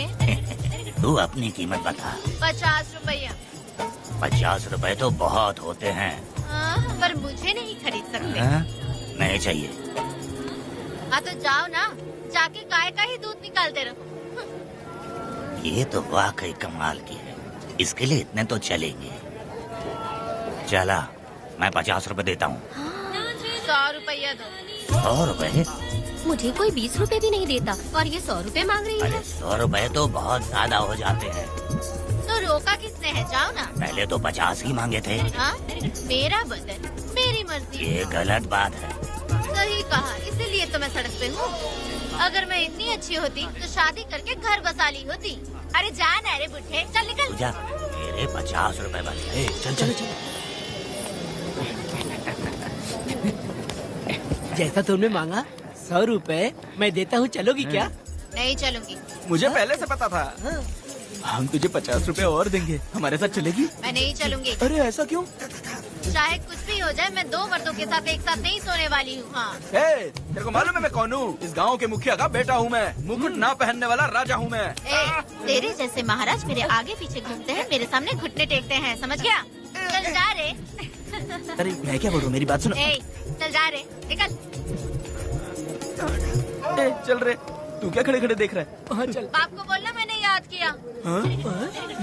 तू अपनी कीमत बता। 50 रुपया। 50 रुपए तो बहुत होते हैं। पर मुझे नहीं खरीद सकते। नहीं चाहिए। हाँ तो जाओ ना, जाके गाय का ही दूध निकालते रहो। ये तो वाकई कमाल की है, इसके लिए इतने तो चलेंगे। चला, मैं 50 रुपए देता हूँ। 100 रुपया दो। 100 रुपए? मुझे कोई 20 रुपए भी नहीं देता और ये 100 रुपए मांग रही है। अरे 100 रुपए तो बहुत ज्यादा हो जाते हैं। तो रोका किसने है? जाओ ना। पहले तो 50 ही मांगे थे। हाँ? मेरा बदन, मेरी मर्जी। ये गलत बात है। सही कहा, इसीलिए तो मैं सड़क पे हूँ। अगर मैं इतनी अच्छी होती तो शादी करके घर बसा ली होती। अरे जा ना रे बुढ़े, चल निकल। जा, मेरे 50 रुपए बच गए। चल चल चल। जैसा तुमने मांगा 100 रुपए मैं देता हूँ, चलोगी क्या? नहीं चलूंगी। मुझे पहले से पता था। हम तुझे 50 रुपए और देंगे, हमारे साथ चलेगी? मैं नहीं चलूंगी। अरे ऐसा क्यों? चाहे कुछ भी हो जाए, मैं 2 मर्दों के साथ एक साथ नहीं सोने वाली हूँ। हाँ। तेरे को मालूम है मैं कौन हूँ? इस गांव के मुखिया का बेटा हूँ मैं। मुकुट ना पहनने वाला राजा हूँ मैं। तेरे जैसे महाराज मेरे आगे पीछे घूमते हैं, मेरे सामने घुटने टेकते हैं, समझ गया? चल जा रे। अरे मैं क्या बोल रहा हूँ, मेरी बात सुनो। चल जा रे, निकल। चल रे, तू क्या खड़े खड़े देख रहा है? वहाँ चल। बाप को बोलना मैंने याद किया। हाँ?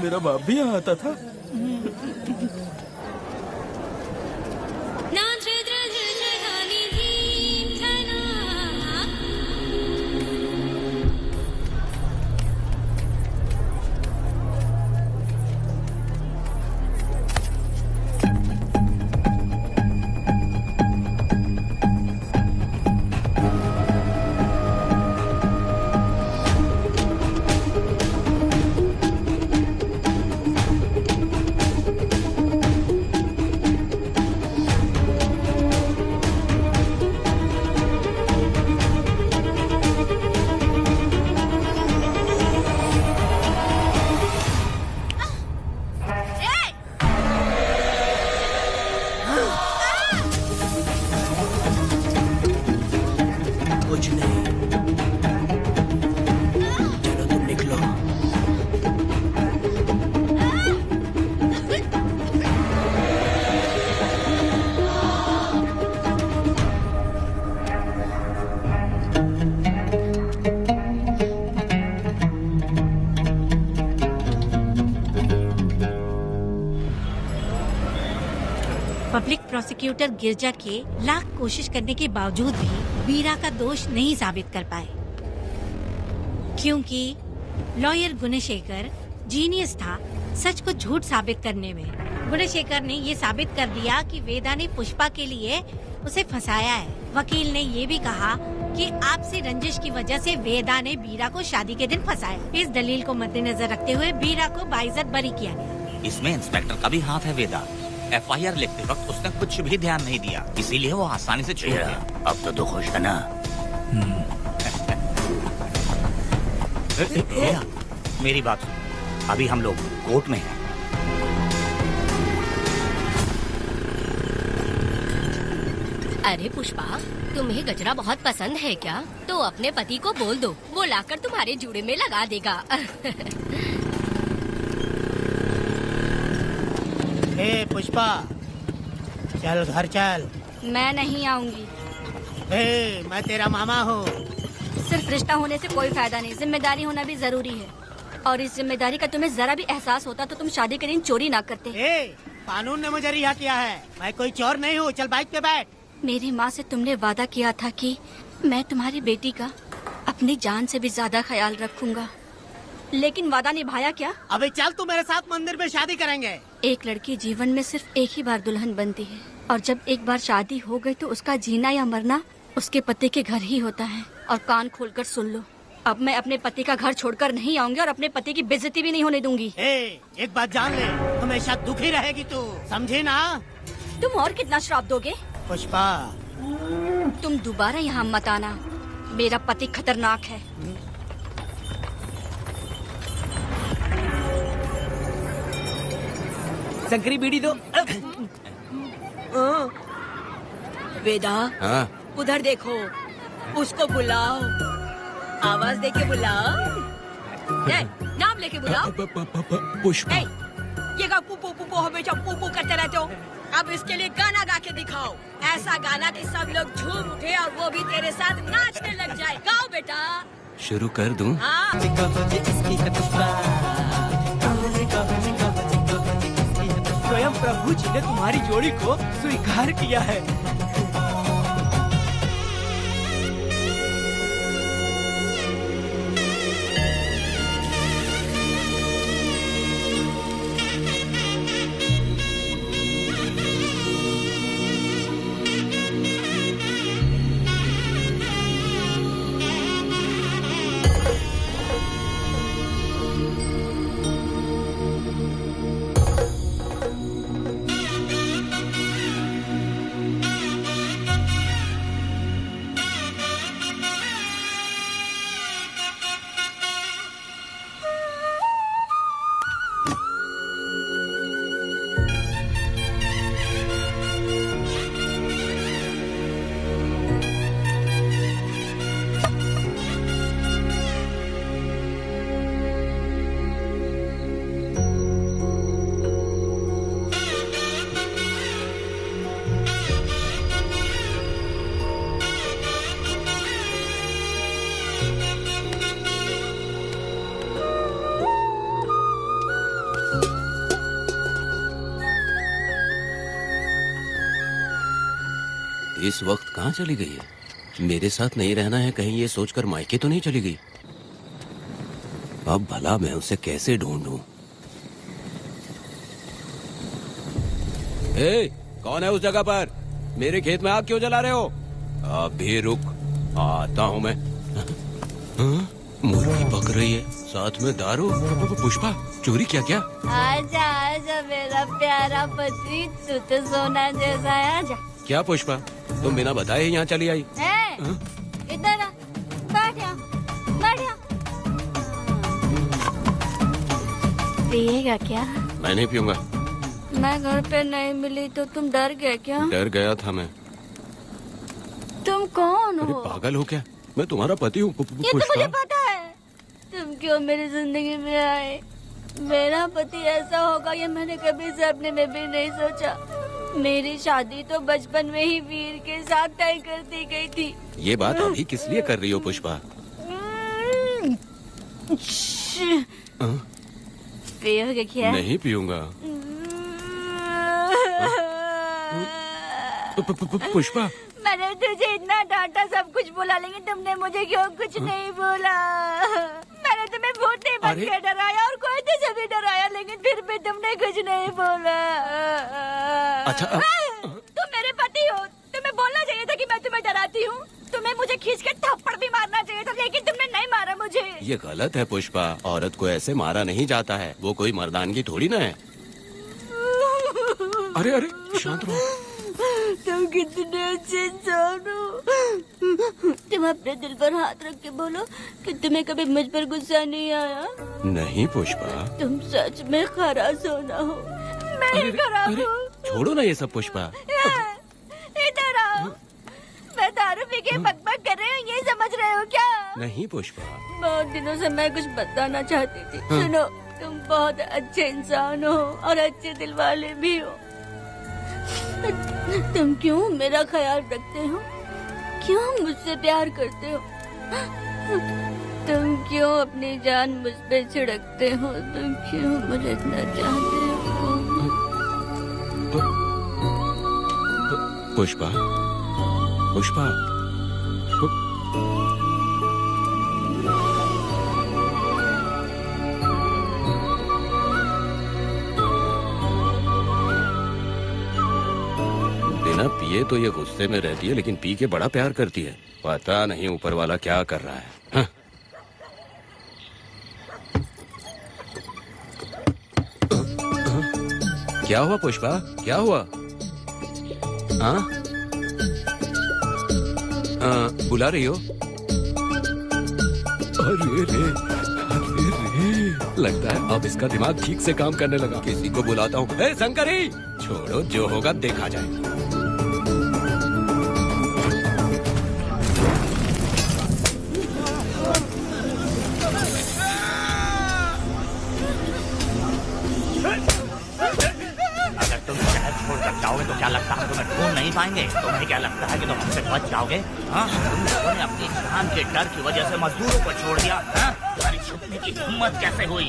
मेरा बाप भी यहाँ आता था। पब्लिक प्रोसिक्यूटर गिरजा के लाख कोशिश करने के बावजूद भी वीरा का दोष नहीं साबित कर पाए, क्योंकि लॉयर गुणशेखर जीनियस था सच को झूठ साबित करने में। गुणशेखर ने ये साबित कर दिया कि वेदा ने पुष्पा के लिए उसे फंसाया है। वकील ने ये भी कहा कि आपसी रंजिश की वजह से वेदा ने वीरा को शादी के दिन फंसाया। इस दलील को मद्देनजर रखते हुए वीरा को बाइज्जत बरी किया गया। इसमें इंस्पेक्टर का भी हाथ है। वेदा FIR लिखते वक्त उसने कुछ भी ध्यान नहीं दिया, इसीलिए वो आसानी से छूट गया। अब तो तू खुश है ना? मेरी बात सुन, अभी हम लोग कोर्ट में हैं। अरे पुष्पा, तुम्हें गजरा बहुत पसंद है क्या? तो अपने पति को बोल दो, वो लाकर तुम्हारे जूड़े में लगा देगा। ए पुष्पा, चल घर चल। मैं नहीं आऊंगी। ए, मैं तेरा मामा हूँ। सिर्फ रिश्ता होने से कोई फायदा नहीं, जिम्मेदारी होना भी जरूरी है। और इस जिम्मेदारी का तुम्हें जरा भी एहसास होता तो तुम शादी के दिन चोरी ना करते। ए, कानून ने मुझे रिहा किया है, मैं कोई चोर नहीं हूँ। चल बाइक पे बैठ। मेरी माँ से तुमने वादा किया था कि मैं तुम्हारी बेटी का अपनी जान से भी ज्यादा ख्याल रखूंगा, लेकिन वादा निभाया क्या? अबे चल, तू मेरे साथ मंदिर में शादी करेंगे। एक लड़की जीवन में सिर्फ एक ही बार दुल्हन बनती है, और जब एक बार शादी हो गई तो उसका जीना या मरना उसके पति के घर ही होता है। और कान खोलकर सुन लो, अब मैं अपने पति का घर छोड़कर नहीं आऊंगी और अपने पति की बेइज्जती भी नहीं होने दूंगी। एक बात जान ले, हमेशा दुखी रहेगी तू, समझी ना? तुम और कितना श्राप दोगे? पुष्पा, तुम दोबारा यहाँ मत आना, मेरा पति खतरनाक है। शंकरी बीड़ी दो। वेदा, उधर देखो, उसको बुलाओ, आवाज देके बुलाओ, नाम लेके बुलाओ। पुष्पा, ये का पुपू पुपू हमेशा पुपू करते रहते हो। अब इसके लिए गाना गा के दिखाओ, ऐसा गाना कि सब लोग झूम उठे और वो भी तेरे साथ नाचने लग जाए। गाओ बेटा। शुरू कर दूं? हाँ। स्वयं प्रभु जी ने तुम्हारी जोड़ी को स्वीकार किया है। इस वक्त कहाँ चली गई है? मेरे साथ नहीं रहना है कहीं ये सोचकर मायके तो नहीं चली गई? अब भला मैं उसे कैसे ढूंढूं? कौन है उस जगह पर? मेरे खेत में आग क्यों जला रहे हो? अभी रुक, आता हूँ मैं। मुर्गी पक रही है, साथ में दारू। पुष्पा, चोरी क्या? आजा आजा मेरा प्यारा पति, तू तो सोना जैसा है। आजा। क्या पुष्पा, तुम बिना बताए ही यहाँ चली आई? इधर आ, बैठ जा। पिएगा क्या? मैं नहीं पीऊंगा। मैं घर पे नहीं मिली तो तुम डर गए क्या? डर गया था मैं। तुम कौन हो? अरे पागल हो क्या? मैं तुम्हारा पति हूँ। ये तो मुझे पता है। तुम क्यों मेरी जिंदगी में आए? मेरा पति ऐसा होगा ये मैंने कभी सपने में भी नहीं सोचा। मेरी शादी तो बचपन में ही वीर के साथ तय कर दी गई थी। ये बात अभी किस लिए कर रही हो पुष्पा? पियोगे क्या? नहीं पीऊंगा। पुष्पा, मैंने तुझे इतना डांटा, सब कुछ बोला, लेकिन तुमने मुझे क्यों कुछ नहीं बोला? मैंने तुम्हें भूतनी बन के डराया और कोई तुझे भी डराया, लेकिन फिर भी तुमने कुछ नहीं बोला। अच्छा, तुम मेरे पति हो, तुम्हें बोलना चाहिए था कि मैं तुम्हें डराती हूँ। तुम्हें मुझे खींच के थप्पड़ भी मारना चाहिए था, लेकिन तुमने नहीं मारा मुझे। ये गलत है पुष्पा, औरत को ऐसे मारा नहीं जाता है, वो कोई मर्दानगी थोड़ी ना है। अरे शांत रहो। तुम कितने अच्छे इंसान हो। तुम अपने दिल पर हाथ रख के बोलो कि तुम्हें कभी मुझ पर गुस्सा नहीं आया। नहीं पुष्पा, तुम सच में खरास होना हो। मैं खराब हूँ। छोड़ो ना ये सब पुष्पा। इधर आओ। मैं दारू पी के बकबक कर रही हूँ, ये समझ रहे हो क्या? नहीं पुष्पा, बहुत दिनों से मैं कुछ बताना चाहती थी। सुनो, तुम बहुत अच्छे इंसान हो और अच्छे दिल वाले भी हो। तुम क्यों मेरा ख्याल रखते हो? क्यों मुझसे प्यार करते हो? तुम क्यों अपनी जान मुझ पे छिड़कते हो? तुम क्यों मुझे इतना चाहते हो? पुष्पा, बिना पिए तो ये गुस्से में रहती है, लेकिन पी के बड़ा प्यार करती है। पता नहीं ऊपर वाला क्या कर रहा है। हाँ। क्या हुआ पुष्पा, क्या हुआ? हाँ, बुला रही हो? अरे रे, लगता है अब इसका दिमाग ठीक से काम करने लगा। किसी को बुलाता हूँ। ए शंकरी, छोड़ो, जो होगा देखा जाएगा। तो क्या लगता है तुम्हें ढूंढ नहीं पाएंगे? तुम्हें क्या लगता है कि तुम हमसे बच जाओगे? हाँ, तुम लोगों ने अपनी जान के डर की वजह से मजदूरों को छोड़ दिया। हाँ? तुम्हारी छुपने की हिम्मत कैसे हुई?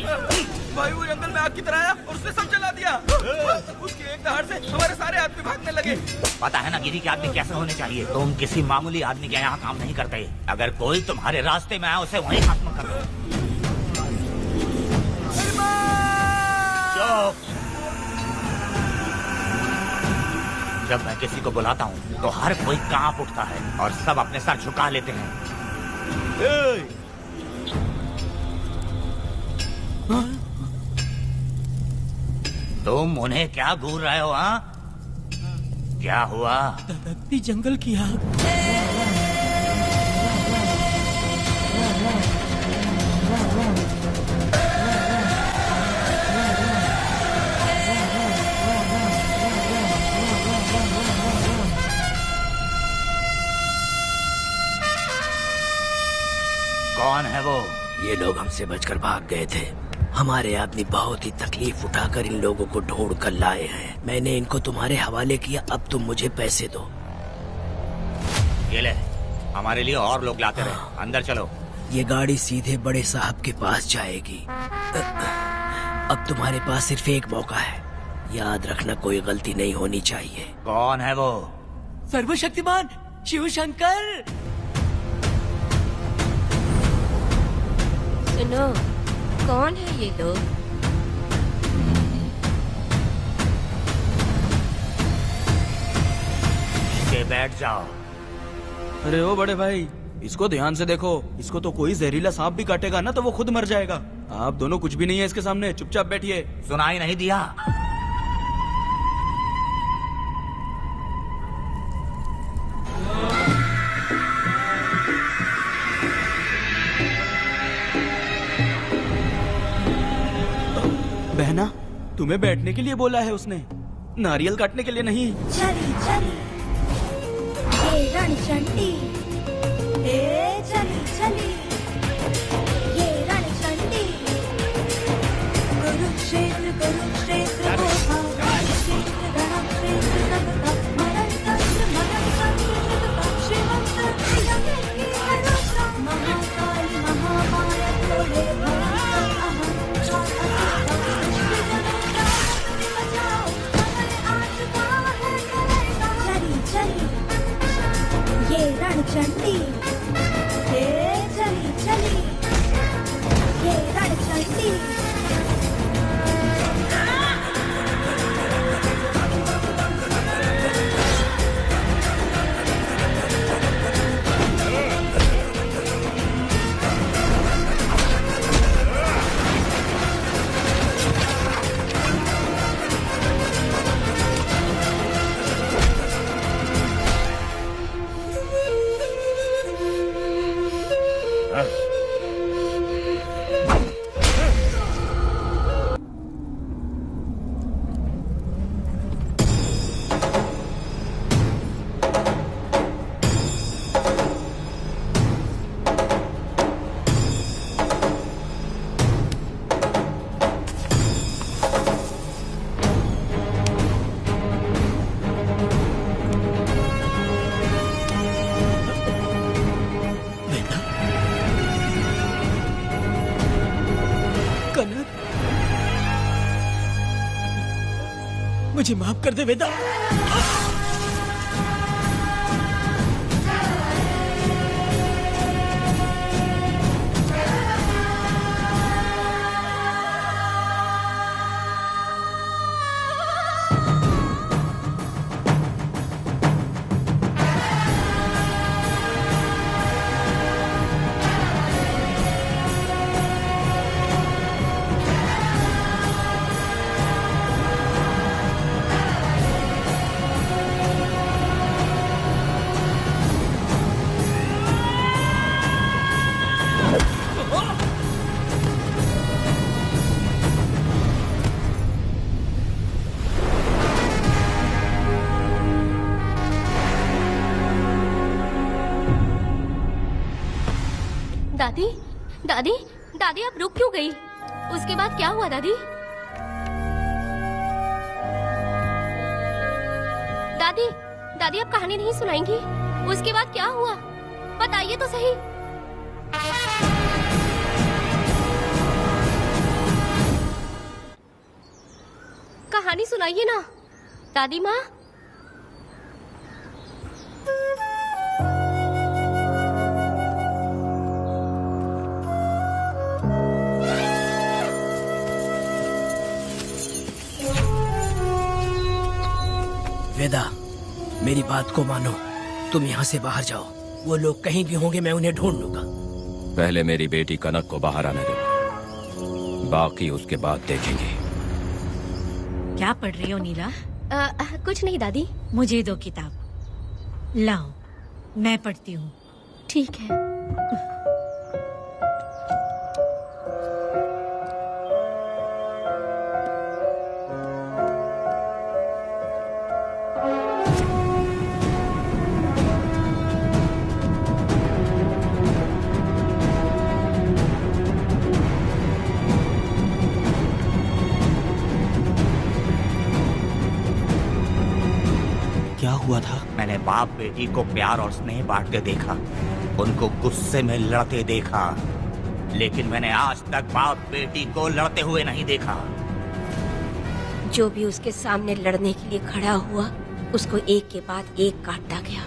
भाई वो जंगल में आग की तरह आया और उसने सब जला दिया। उसके एक दहाड़ से हमारे सारे आदमी भागने लगे। पता है ना गिरी के आदमी कैसे होने चाहिए? तुम किसी मामूली आदमी के यहाँ काम नहीं करते। अगर कोई तुम्हारे रास्ते में आया उसे वहीं खत्म कर दो। जब मैं किसी को बुलाता हूँ तो हर कोई कांप उठता है और सब अपने सर झुका लेते हैं। तुम उन्हें क्या घूर रहे हो? हाँ, क्या हुआ? दादाजी, जंगल की आग। कौन है वो? ये लोग हमसे बचकर भाग गए थे। हमारे आदमी बहुत ही तकलीफ उठाकर इन लोगों को ढूंढ कर लाए हैं। मैंने इनको तुम्हारे हवाले किया, अब तुम मुझे पैसे दो। ये ले, हमारे लिए और लोग लाते रहे। अंदर चलो। ये गाड़ी सीधे बड़े साहब के पास जाएगी। अब तुम्हारे पास सिर्फ एक मौका है, याद रखना कोई गलती नहीं होनी चाहिए। कौन है वो? सर्वशक्तिमान शिव शंकर। सुनो, कौन है ये लोग? बैठ जाओ। अरे ओ बड़े भाई, इसको ध्यान से देखो। इसको तो कोई जहरीला सांप भी काटेगा ना तो वो खुद मर जाएगा। आप दोनों कुछ भी नहीं है इसके सामने, चुपचाप बैठिए। सुनाई नहीं दिया? बहना, तुम्हें बैठने के लिए बोला है उसने, नारियल काटने के लिए नहीं। चली चली ये रणचंडी, चली चली ये रणचंडी, कुरुक्षेत्र कुरुक्षेत्र कुरुक्षेत्र रणक्षेत्र तब मरणतंत्र मरणतंत्र शिवंत महाकाली महामाया थोड़े ये रणचंडी, चली चली ये रणचंडी। मुझे माफ कर दे वेदा। दादी, दादी, दादी आप रुक क्यों गई? उसके बाद क्या हुआ दादी? दादी, दादी आप कहानी नहीं सुनाएंगी? उसके बाद क्या हुआ? बताइए तो सही। कहानी सुनाइए ना दादी माँ। वेदा, मेरी बात को मानो, तुम यहाँ से बाहर जाओ। वो लोग कहीं भी होंगे, मैं उन्हें ढूंढ लूंगा। पहले मेरी बेटी कनक को बाहर आने दो, बाकी उसके बाद देखेंगे। क्या पढ़ रही हो नीला? कुछ नहीं दादी। मुझे दो किताब लाओ, मैं पढ़ती हूँ। ठीक है। क्या हुआ था? मैंने बाप बेटी को प्यार और स्नेह बांटते देखा, उनको गुस्से में लड़ते देखा, लेकिन मैंने आज तक बाप बेटी को लड़ते हुए नहीं देखा। जो भी उसके सामने लड़ने के लिए खड़ा हुआ, उसको एक के बाद एक काटता गया।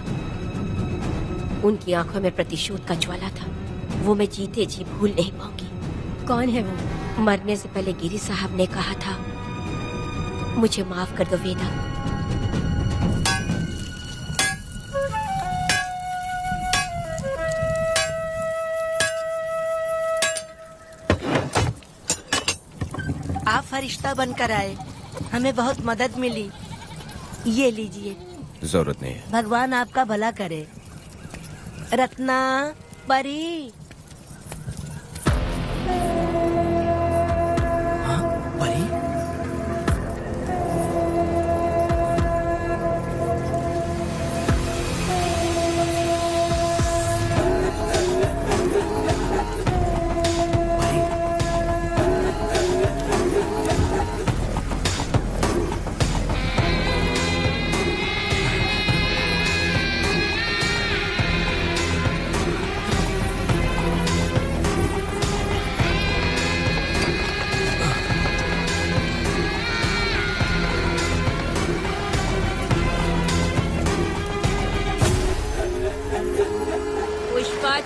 उनकी आंखों में प्रतिशोध का ज्वाला था, वो मैं जीते जी भूल नहीं पाऊंगी। कौन है वो? मरने से पहले गिरी साहब ने कहा था, मुझे माफ कर दो वेदा। आप फरिश्ता बनकर आए, हमें बहुत मदद मिली। ये लीजिए। जरूरत नहीं है। भगवान आपका भला करे। रत्ना, परी। परी?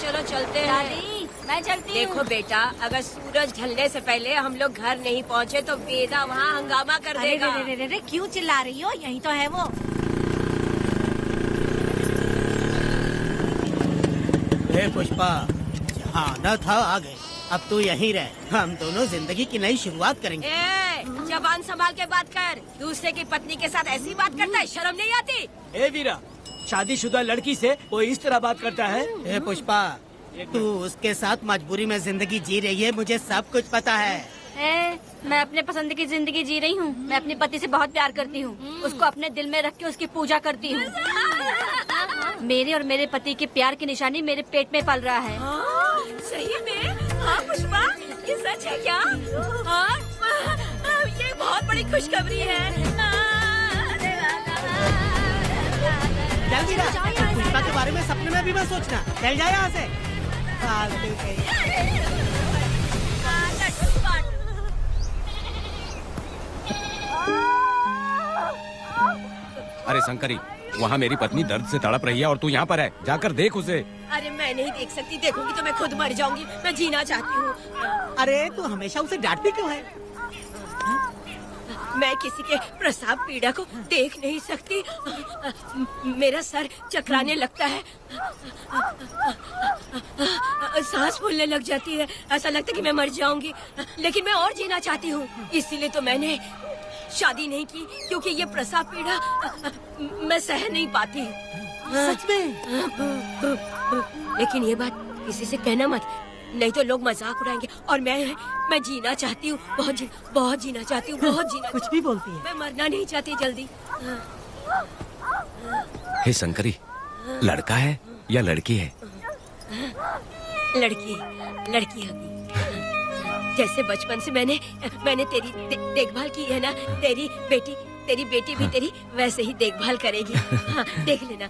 चलो चलते हैं। मैं चलती हूँ। देखो बेटा, अगर सूरज ढलने से पहले हम लोग घर नहीं पहुँचे तो वेदा वहाँ हंगामा कर अरे देगा। रे रे रे, क्यों चिल्ला रही हो? यही तो है वो। हे पुष्पा, जहाँ आना था आ गए, अब तू यहीं रह। हम दोनों जिंदगी की नई शुरुआत करेंगे। जबान संभाल के बात कर। दूसरे की पत्नी के साथ ऐसी बात करता है, शर्म नहीं आती? ए वीरा, शादीशुदा लड़की से कोई इस तरह बात करता है? हे पुष्पा, तू उसके साथ मजबूरी में जिंदगी जी रही है, मुझे सब कुछ पता है। मैं अपने पसंद की जिंदगी जी रही हूँ। मैं अपने पति से बहुत प्यार करती हूँ। उसको अपने दिल में रख के उसकी पूजा करती हूँ। मेरे और मेरे पति के प्यार की निशानी मेरे पेट में पल रहा है। सही में? हाँ पुष्पा, ये सच है क्या? हाँ, ये बहुत बड़ी खुशखबरी है। जल्दी ना, पुष्पा के बारे में सपने में भी मत सोचना। चल जाए यहाँ से। अरे शंकरी, वहाँ मेरी पत्नी दर्द से तड़प रही है और तू यहाँ पर है। जाकर देख उसे। अरे मैं नहीं देख सकती, देखूंगी तो मैं खुद मर जाऊंगी। मैं जीना चाहती हूँ। अरे तू हमेशा उसे डांटती क्यों है? मैं किसी के प्रसाव पीड़ा को देख नहीं सकती। मेरा सर चकराने लगता है, सांस फूलने लग जाती है, ऐसा लगता है कि मैं मर जाऊंगी। लेकिन मैं और जीना चाहती हूँ, इसीलिए तो मैंने शादी नहीं की, क्योंकि ये प्रसाव पीड़ा मैं सह नहीं पाती। सच में? लेकिन ये बात किसी से कहना मत, नहीं तो लोग मजाक उड़ाएंगे। और मैं जीना चाहती हूँ, बहुत जीना चाहती हूँ, बहुत जीना। कुछ भी बोलती है। मैं मरना नहीं चाहती जल्दी। हे शंकरी, लड़का है या लड़की है? लड़की होगी। जैसे बचपन से मैंने तेरी देखभाल की है ना, तेरी बेटी भी तेरी वैसे ही देखभाल करेगी। हाँ, देख लेना।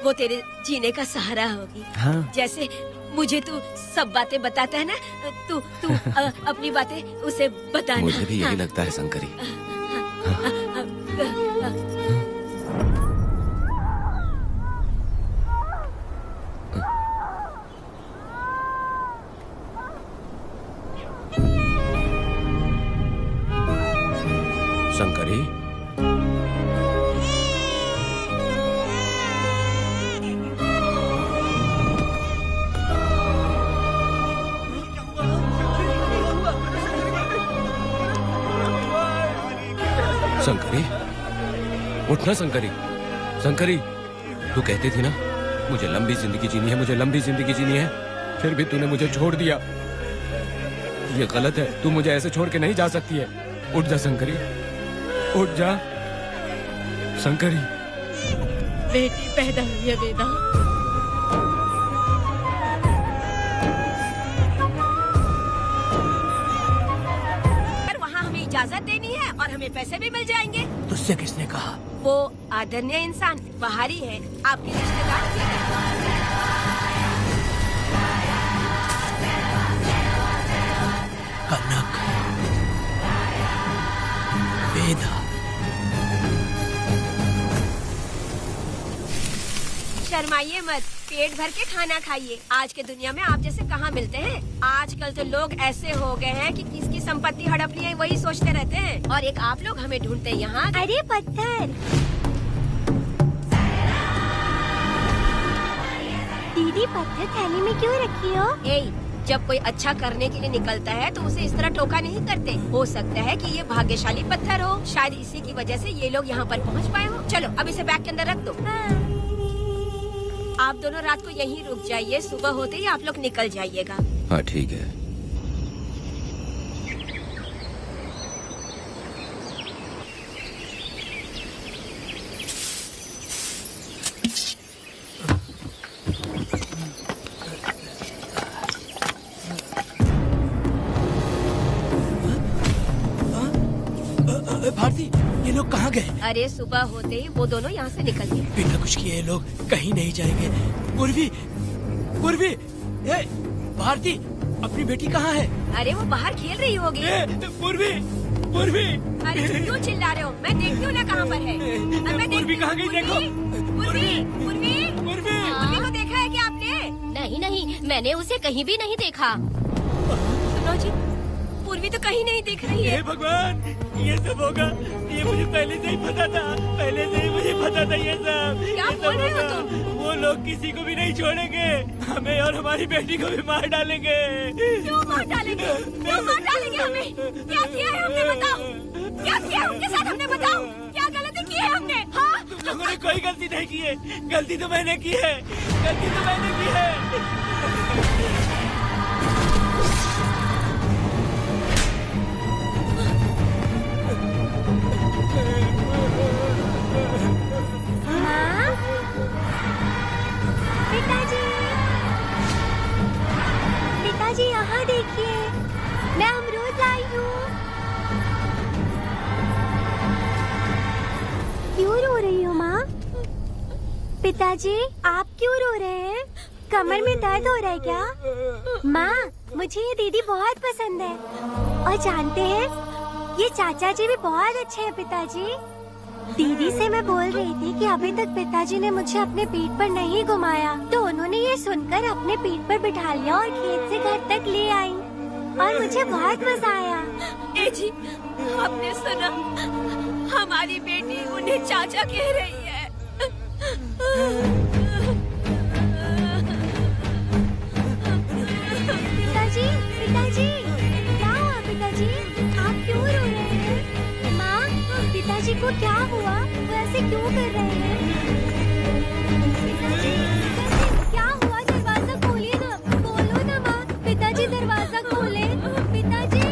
वो तेरे जीने का सहारा होगी। हाँ। जैसे मुझे तू सब बातें बताता है ना, तू अपनी बातें उसे बताना। मुझे भी यही लगता है शंकरी। शंकरी, शंकरी, उठना शंकरी। शंकरी, तू कहती थी ना मुझे लंबी जिंदगी जीनी है, मुझे लंबी जिंदगी जीनी है, फिर भी तूने मुझे छोड़ दिया। ये गलत है, तू मुझे ऐसे छोड़ के नहीं जा सकती है। उठ जा शंकरी, उठ जा शंकरी। बेटी पैदा हुई है वेदा। वहाँ हमें इजाजत देनी है और हमें पैसे भी मिल जाएंगे। तुझसे किसने कहा? वो आदरणीय इंसान बाहरी है, आपके रिश्तेदार। कनक, वेदा, शर्माइए मत, पेट भर के खाना खाइए। आज के दुनिया में आप जैसे कहाँ मिलते हैं। आजकल तो लोग ऐसे हो गए हैं कि किसकी संपत्ति हड़प ली है वही सोचते रहते हैं, और एक आप लोग हमें ढूंढते हैं यहाँ। अरे पत्थर, दीदी पत्थर थैली में क्यों रखी हो? जब कोई अच्छा करने के लिए निकलता है तो उसे इस तरह टोका नहीं करते। हो सकता है कि ये भाग्यशाली पत्थर हो, शायद इसी की वजह से ये लोग यहाँ पर पहुँच पाए हो। चलो अब इसे बैग के अंदर रख दो। आप दोनों रात को यहीं रुक जाइए, सुबह होते ही आप लोग निकल जाइएगा। हाँ ठीक है। भारती, ये लोग कहाँ गए? अरे सुबह होते ही वो दोनों यहाँ से निकल गए। बिना कुछ किए ये लोग कहीं नहीं जाएंगे। पूर्वी, पूर्वी, ए, भारती, अपनी बेटी कहाँ है? अरे वो बाहर खेल रही होगी। पूर्वी, पूर्वी। अरे क्यों चिल्ला रहे हो? मैं देखती हूँ ना कहाँ पर है। पूर्वी कहाँ गई? देखो। पूर्वी, पूर्वी, पूर्वी को देखा है क्या आपने? नहीं नहीं, मैंने उसे कहीं भी नहीं देखा। सुनो जी, पूर्वी तो कहीं नहीं दिख रही है। हे भगवान, ये सब होगा, ये मुझे पहले से ही पता था। पहले से ही मुझे पता था ये सब। क्या बोल रहे हो तुम? वो लोग किसी को भी नहीं छोड़ेंगे, हमें और हमारी बेटी को भी मार डालेंगे। क्यों मार डालेंगे? क्यों मार डालेंगे हमें? क्या किया है हमने, बताओ? क्या किया है उनके साथ हमने, बताओ? क्या गलती की है हमने? हाँ? तुम लोगों ने कोई गलती नहीं की है। गलती तो मैंने की है, गलती तो मैंने की है। पिताजी यहाँ देखिए, मैं अमरूद लाई हूँ। क्यों रो रही हो माँ? पिताजी आप क्यों रो रहे हैं? कमर में दर्द हो रहा है क्या? माँ, मुझे ये दीदी बहुत पसंद है, और जानते हैं ये चाचा जी भी बहुत अच्छे हैं। पिताजी, दीदी से मैं बोल रही थी कि अभी तक पिताजी ने मुझे अपने पीठ पर नहीं घुमाया, तो उन्होंने ये सुनकर अपने पीठ पर बिठा लिया और खेत से घर तक ले आई, और मुझे बहुत मजा आया। ए जी, आपने सुना? हमारी बेटी उन्हें चाचा कह रही है। पिताजी, पिताजी, क्या हुआ पिताजी? आप क्यों रो रहे हैं? माँ, पिताजी को क्या हुआ? वो ऐसे क्यों कर रहे हैं? पिताजी, पिताजी, क्या हुआ? दरवाजा खोलिए ना, खोलो ना माँ। पिताजी दरवाजा खोले। पिताजी,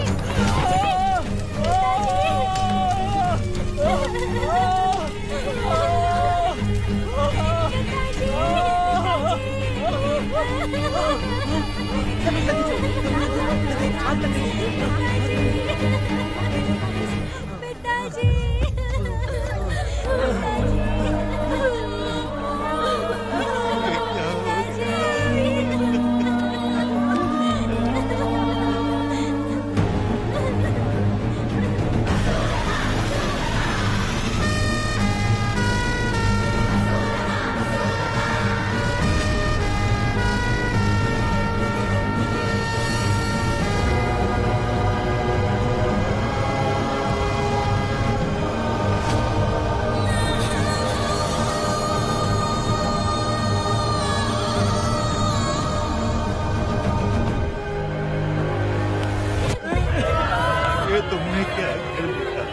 तुमने क्या कर दिया?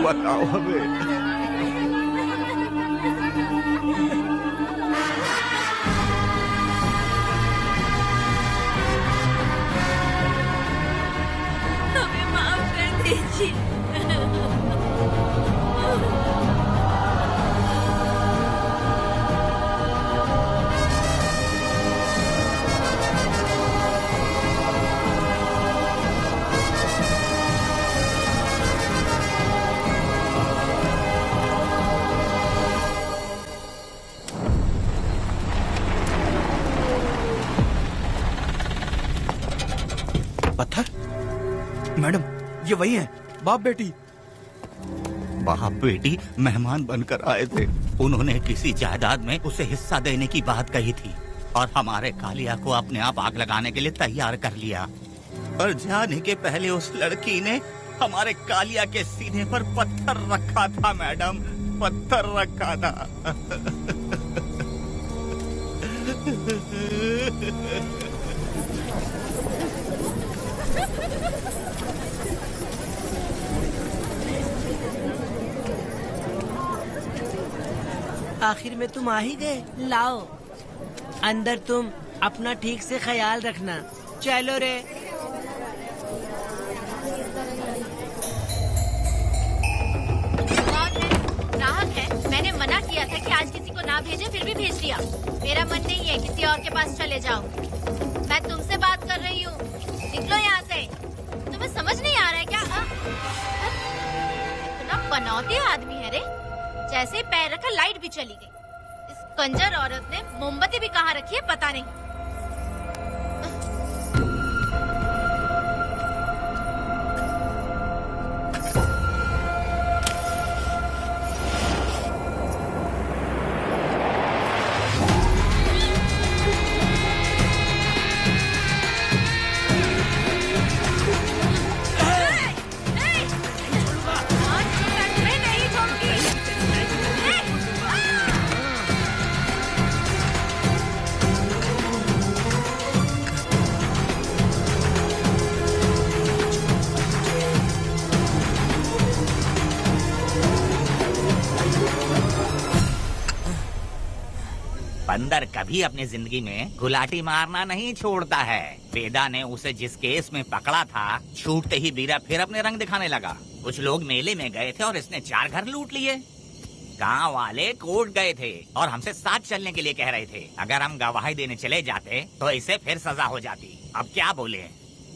बताओ हमें। हमें माफ कर दीजिए। पत्थर? मैडम, ये वही है, बाप बेटी। बाप बेटी मेहमान बनकर आए थे। उन्होंने किसी जायदाद में उसे हिस्सा देने की बात कही थी और हमारे कालिया को अपने आप आग लगाने के लिए तैयार कर लिया। और जाने के पहले उस लड़की ने हमारे कालिया के सीने पर पत्थर रखा था मैडम, पत्थर रखा था। आखिर में तुम आ ही गए। लाओ अंदर, तुम अपना ठीक से ख्याल रखना। चलो रे। ग्राहक है, मैंने मना किया था कि आज किसी को ना भेजे, फिर भी भेज दिया। मेरा मन नहीं है, किसी और के पास चले जाओ। मैं तुमसे बात कर रही हूँ, निकलो यहाँ से। तुम्हें समझ नहीं आ रहा है क्या? इतना पनौती आदमी है रे, जैसे ही पैर रखा लाइट भी चली गई। इस कंजर औरत ने मोमबत्ती भी कहाँ रखी है पता नहीं। बंदर कभी अपनी जिंदगी में गुलाटी मारना नहीं छोड़ता है। वेदा ने उसे जिस केस में पकड़ा था, छूटते ही वीरा फिर अपने रंग दिखाने लगा। कुछ लोग मेले में गए थे और इसने 4 घर लूट लिए। गांव वाले कोर्ट गए थे और हमसे साथ चलने के लिए कह रहे थे। अगर हम गवाही देने चले जाते तो इसे फिर सजा हो जाती। अब क्या बोले?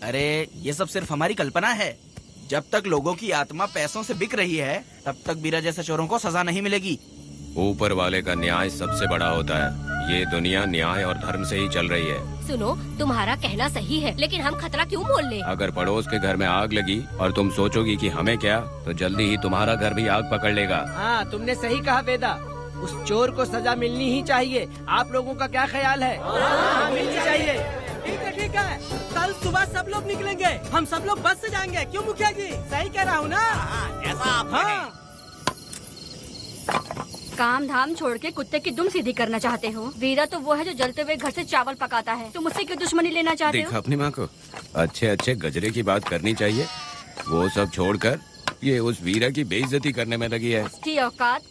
अरे ये सब सिर्फ हमारी कल्पना है। जब तक लोगों की आत्मा पैसों से बिक रही है, तब तक वीरा जैसे चोरों को सजा नहीं मिलेगी। ऊपर वाले का न्याय सबसे बड़ा होता है। ये दुनिया न्याय और धर्म से ही चल रही है। सुनो, तुम्हारा कहना सही है, लेकिन हम खतरा क्यों मोल लें? अगर पड़ोस के घर में आग लगी और तुम सोचोगी कि हमें क्या, तो जल्दी ही तुम्हारा घर भी आग पकड़ लेगा। हाँ, तुमने सही कहा वेदा। उस चोर को सजा मिलनी ही चाहिए। आप लोगों का क्या ख्याल है? हाँ, मिलनी चाहिए। ठीक है। कल सुबह सब लोग निकलेंगे। हम सब लोग बस से जाएंगे। क्यों मुखिया जी? सही कह रहा हूँ ना? ऐसा आप हाँ। काम धाम छोड़ के कुत्ते की दुम सीधी करना चाहते हो? वीरा तो वो है जो जलते हुए घर से चावल पकाता है। तुम उससे क्यों दुश्मनी लेना चाहते हो? देखा अपनी माँ को, अच्छे अच्छे गजरे की बात करनी चाहिए। वो सब छोड़कर ये उस वीरा की बेइज्जती करने में लगी है। उसकी औकात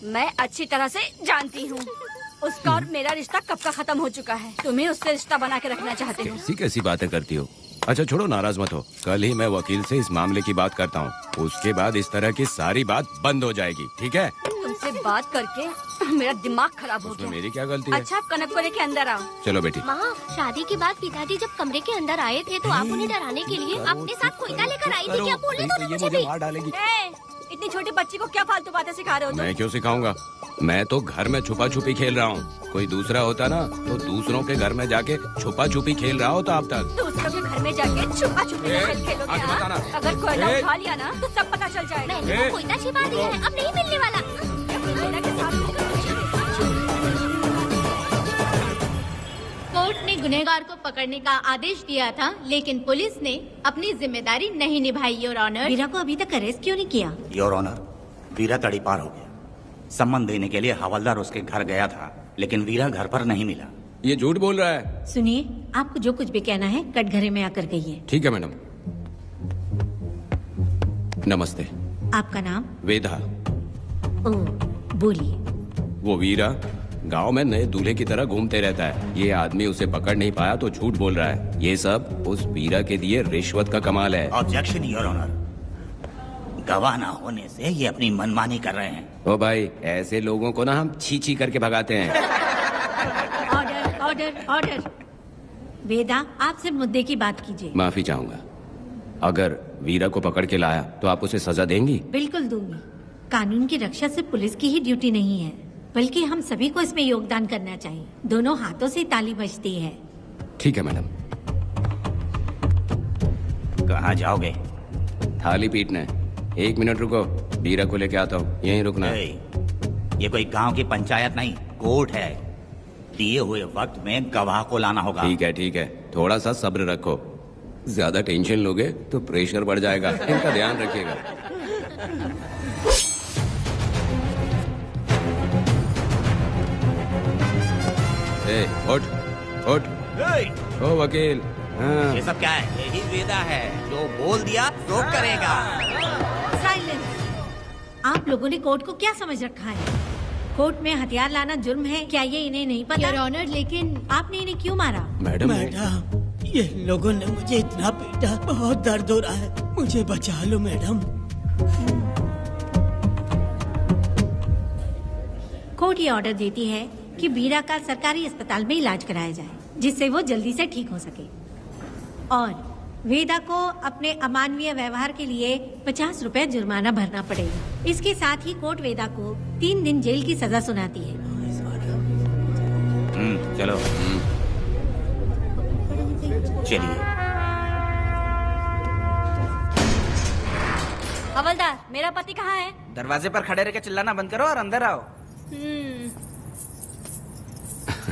मैं अच्छी तरह से जानती हूँ। उसका और मेरा रिश्ता कब का खत्म हो चुका है। तुम्हें उससे रिश्ता बना के रखना चाहते हो। कैसी कैसी बातें करती हो। अच्छा छोड़ो, नाराज मत हो। कल ही मैं वकील से इस मामले की बात करता हूँ। उसके बाद इस तरह की सारी बात बंद हो जाएगी, ठीक है? तुमसे बात करके मेरा दिमाग खराब हो गया। मेरी क्या गलती है? अच्छा, आप कनक को लेके अंदर आओ। चलो बेटी। माँ, शादी के बाद पिताजी जब कमरे के अंदर आए थे तो आप उन्हें डराने के लिए अपने साथ कोयता लेकर आई थी। क्या बोले तो मुझे भी? मार डालेगी। इतनी छोटी बच्ची को क्या फालतू बातें सिखा रहे हो तुम? मैं क्यों सिखाऊंगा? मैं तो घर में छुपा छुपी खेल रहा हूँ। कोई दूसरा होता ना तो दूसरों के घर में जाके छुपा छुपी खेल रहा होता अब तक। दूसरों के घर में जाके छुपा छुपी खेलोगे? अगर कोयला उठा लिया ना तो सब पता चल जाएगा। मैंने तो कोयता छिपा दिया है, अब नहीं मिलने वाला। कोर्ट ने गुनहगार को पकड़ने का आदेश दिया था, लेकिन पुलिस ने अपनी जिम्मेदारी नहीं निभाई। योर ऑनर, वीरा को अभी तक अरेस्ट क्यों नहीं किया? योर ऑनर, वीरा तड़ी पार हो गया। सम्मान देने के लिए हवलदार उसके घर गया था, लेकिन वीरा घर पर नहीं मिला। ये झूठ बोल रहा है। सुनिए, आपको जो कुछ भी कहना है कटघरे में आकर कहिए। ठीक है मैडम। नमस्ते। आपका नाम? वेदा। ओह, बोलिए। वो वीरा गांव में नए दूल्हे की तरह घूमते रहता है। ये आदमी उसे पकड़ नहीं पाया तो झूठ बोल रहा है। ये सब उस वीरा के दिए रिश्वत का कमाल है। Objection your honour. गवाह ना होने से ये अपनी मनमानी कर रहे हैं। ओ भाई, ऐसे लोगों को ना हम छी छी करके भगाते हैं। Order, order, order. वेदा, आपसे मुद्दे की बात कीजिए। माफी चाहूंगा। अगर वीरा को पकड़ के लाया तो आप उसे सजा देंगी? बिल्कुल दूंगी। कानून की रक्षा सिर्फ पुलिस की ही ड्यूटी नहीं है, बल्कि हम सभी को इसमें योगदान करना चाहिए। दोनों हाथों से ताली बजती है। ठीक है मैडम। कहाँ जाओगे? थाली पीटने। 1 मिनट रुको, बीरा को लेके आता हूँ, यहीं रुकना। ये कोई गांव की पंचायत नहीं, कोर्ट है। दिए हुए वक्त में गवाह को लाना होगा। ठीक है, थोड़ा सा सब्र रखो। ज्यादा टेंशन लोगे तो प्रेशर बढ़ जाएगा, इनका ध्यान रखिएगा। उठ। ओ वकील। हाँ। ये सब क्या है? यही वेदा है, जो बोल दिया तो करेगा। साइलेंस। आप लोगों ने कोर्ट को क्या समझ रखा है? कोर्ट में हथियार लाना जुर्म है, क्या ये इन्हें नहीं पता? योर ऑनर, लेकिन आपने इन्हें क्यों मारा? मैडम, ये लोगों ने मुझे इतना पीटा, बहुत दर्द हो रहा है, मुझे बचा लो मैडम। कोर्ट ये ऑर्डर देती है कि बीरा का सरकारी अस्पताल में इलाज कराया जाए, जिससे वो जल्दी से ठीक हो सके, और वेदा को अपने अमानवीय व्यवहार के लिए 50 रुपए जुर्माना भरना पड़ेगा। इसके साथ ही कोर्ट वेदा को 3 दिन जेल की सजा सुनाती है। चलो चलिए। हवलदार, मेरा पति कहाँ है? दरवाजे पर खड़े रहकर चिल्लाना बंद करो और अंदर आओ।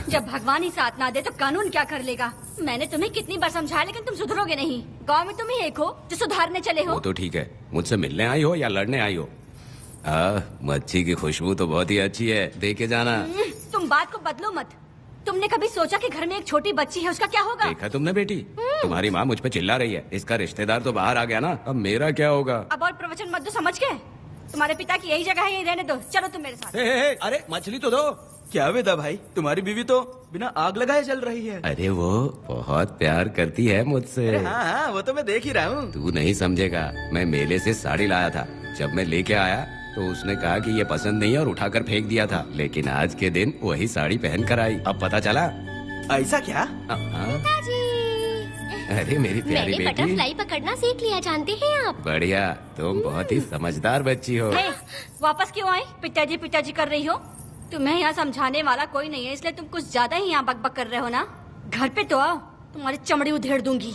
जब भगवान ही साथ ना दे तो कानून क्या कर लेगा? मैंने तुम्हें कितनी बार समझाया, लेकिन तुम सुधरोगे नहीं। गांव में तुम ही एक हो जो सुधारने चले हो। वो तो ठीक है, मुझसे मिलने आई हो या लड़ने आई हो? मच्छी की खुशबू तो बहुत ही अच्छी है, दे के जाना। तुम बात को बदलो मत। तुमने कभी सोचा कि घर में एक छोटी बच्ची है, उसका क्या होगा? देखा तुमने बेटी, तुम्हारी माँ मुझ पे चिल्ला रही है, इसका रिश्तेदार तो बाहर आ गया ना, अब मेरा क्या होगा? अब और प्रवचन मत दो, समझ गए? तुम्हारे पिता की यही जगह है, यही रहने दो। चलो तुम मेरे साथ। अरे मछली तो दो। क्या वेदा भाई, तुम्हारी बीवी तो बिना आग लगाए जल रही है। अरे वो बहुत प्यार करती है मुझसे। हाँ, वो तो मैं देख ही रहा हूँ। तू नहीं समझेगा, मैं मेले से साड़ी लाया था, जब मैं लेके आया तो उसने कहा कि ये पसंद नहीं है और उठाकर फेंक दिया था, लेकिन आज के दिन वही साड़ी पहन कर आई। अब पता चला। ऐसा क्या? अरे मेरी प्यारी बेटी, बटरफ्लाई पकड़ना सीख लिया, जानते हैं आप? बढ़िया, तुम बहुत ही समझदार बच्ची हो। वापस क्यों आई? पिताजी कर रही हो? तुम्हें यहाँ समझाने वाला कोई नहीं है, इसलिए तुम कुछ ज्यादा ही यहाँ बकबक कर रहे हो ना। घर पे तो आओ, तुम्हारी चमड़ी उधेड़ दूंगी।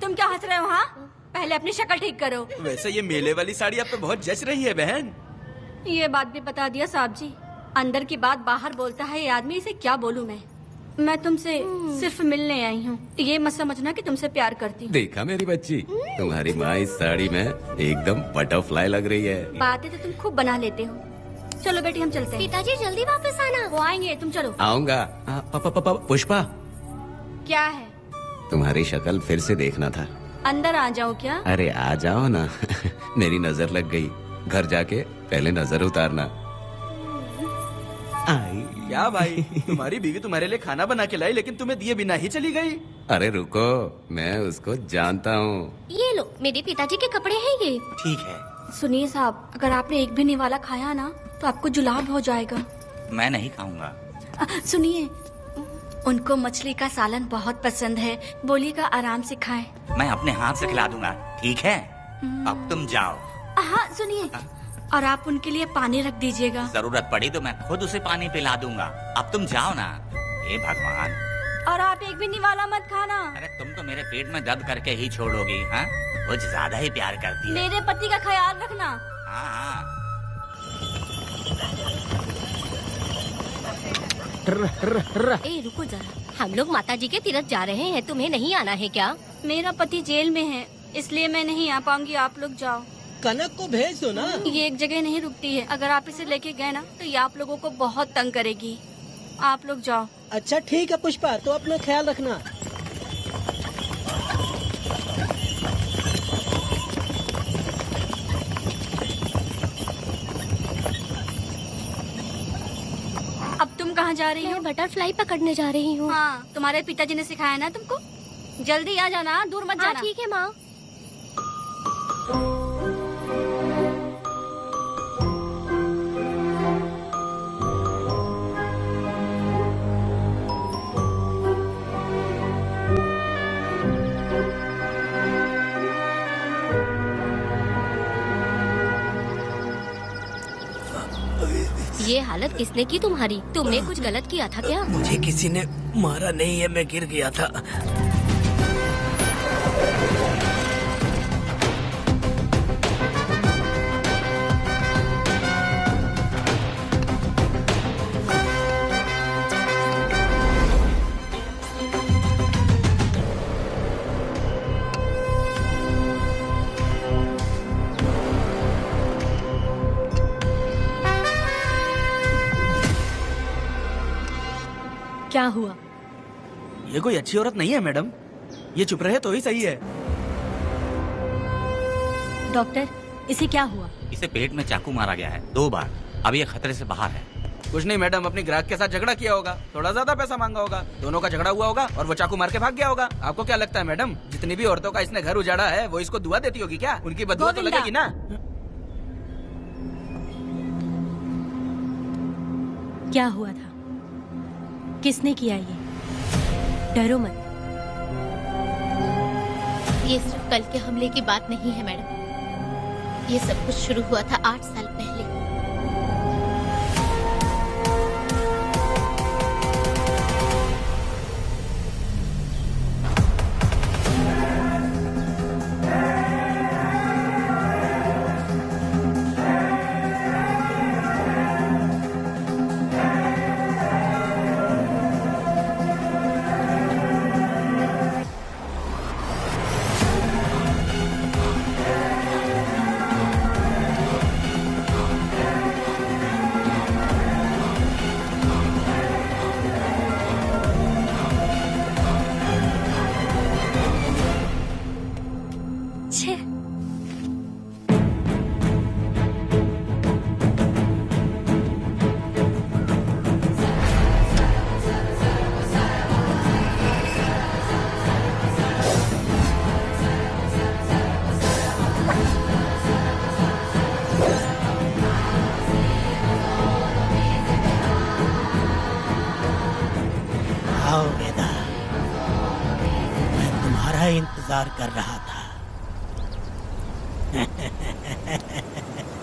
तुम क्या हंस रहे हो? हाँ, पहले अपनी शक्ल ठीक करो। वैसे ये मेले वाली साड़ी आप पे बहुत जच रही है बहन। ये बात भी बता दिया साहब जी, अंदर की बात बाहर बोलता है ये आदमी, इसे क्या बोलूं मैं तुमसे सिर्फ मिलने आई हूँ, ये मत समझना कि तुमसे प्यार करती हूँ। देखा मेरी बच्ची, तुम्हारी माँ इस साड़ी में एकदम बटरफ्लाई लग रही है। बातें तो तुम खूब बना लेते हो। चलो बेटी हम चलते हैं। पिताजी जल्दी वापस आना। वो आएंगे, तुम चलो। आऊंगा। पुष्पा, क्या है? तुम्हारी शक्ल फिर से देखना था। अंदर आ जाओ क्या? अरे आ जाओ ना। मेरी नजर लग गई, घर जाके पहले नजर उतारना। क्या भाई, तुम्हारी बीवी तुम्हारे लिए खाना बना के लाई, लेकिन तुम्हें दिए बिना ही चली गई। अरे रुको, मैं उसको जानता हूँ। ये लो, मेरे पिताजी के कपड़े हैं ये। ठीक है। सुनिए साहब, अगर आपने एक भी निवाला खाया ना तो आपको जुलाब हो जाएगा। मैं नहीं खाऊंगा। सुनिए, उनको मछली का सालन बहुत पसंद है, बोलिएगा आराम से खाएं। मैं अपने हाथ से खिला दूंगा, ठीक है? अब तुम जाओ। हाँ सुनिए, और आप उनके लिए पानी रख दीजिएगा। जरूरत पड़ी तो मैं खुद उसे पानी पिला दूंगा। अब तुम जाओ ना। हे भगवान। और आप एक भी निवाला मत खाना। अरे तुम तो मेरे पेट में दर्द करके ही छोड़ोगी। हाँ, कुछ ज्यादा ही प्यार करती है। मेरे पति का ख्याल रखना। हाँ। रुको जरा, हम लोग माताजी के तीर्थ जा रहे हैं, तुम्हें नहीं आना है क्या? मेरा पति जेल में है, इसलिए मैं नहीं आ पाऊंगी, आप लोग जाओ। कनक को भेज दो ना। ये एक जगह नहीं रुकती है, अगर आप इसे लेके गए ना तो ये आप लोगों को बहुत तंग करेगी। आप लोग जाओ। अच्छा ठीक है पुष्पा, तो अपना ख्याल रखना। अब तुम कहाँ जा रही हो? मैं बटरफ्लाई पकड़ने जा रही हूँ। हाँ, तुम्हारे पिताजी ने सिखाया ना तुमको। जल्दी आ जाना, दूर मत जाना। ठीक है माँ। ये हालत किसने की तुम्हारी? तुमने कुछ गलत किया था क्या? मुझे किसी ने मारा नहीं है, मैं गिर गया था। क्या हुआ? ये कोई अच्छी औरत नहीं है मैडम, ये चुप रहे तो ही सही है। डॉक्टर, इसे क्या हुआ? इसे पेट में चाकू मारा गया है 2 बार। अब ये खतरे से बाहर है। कुछ नहीं मैडम, अपनी ग्राहक के साथ झगड़ा किया होगा, थोड़ा ज्यादा पैसा मांगा होगा, दोनों का झगड़ा हुआ होगा और वो चाकू मार के भाग गया होगा। आपको क्या लगता है मैडम, जितनी भी औरतों का इसने घर उजाड़ा है वो इसको दुआ देती होगी क्या? उनकी बदुआ तो लगेगी ना। क्या हुआ था? किसने किया ये? डरो मत। ये सिर्फ कल के हमले की बात नहीं है मैडम, ये सब कुछ शुरू हुआ था 8 साल पहले। इंतजार कर रहा था।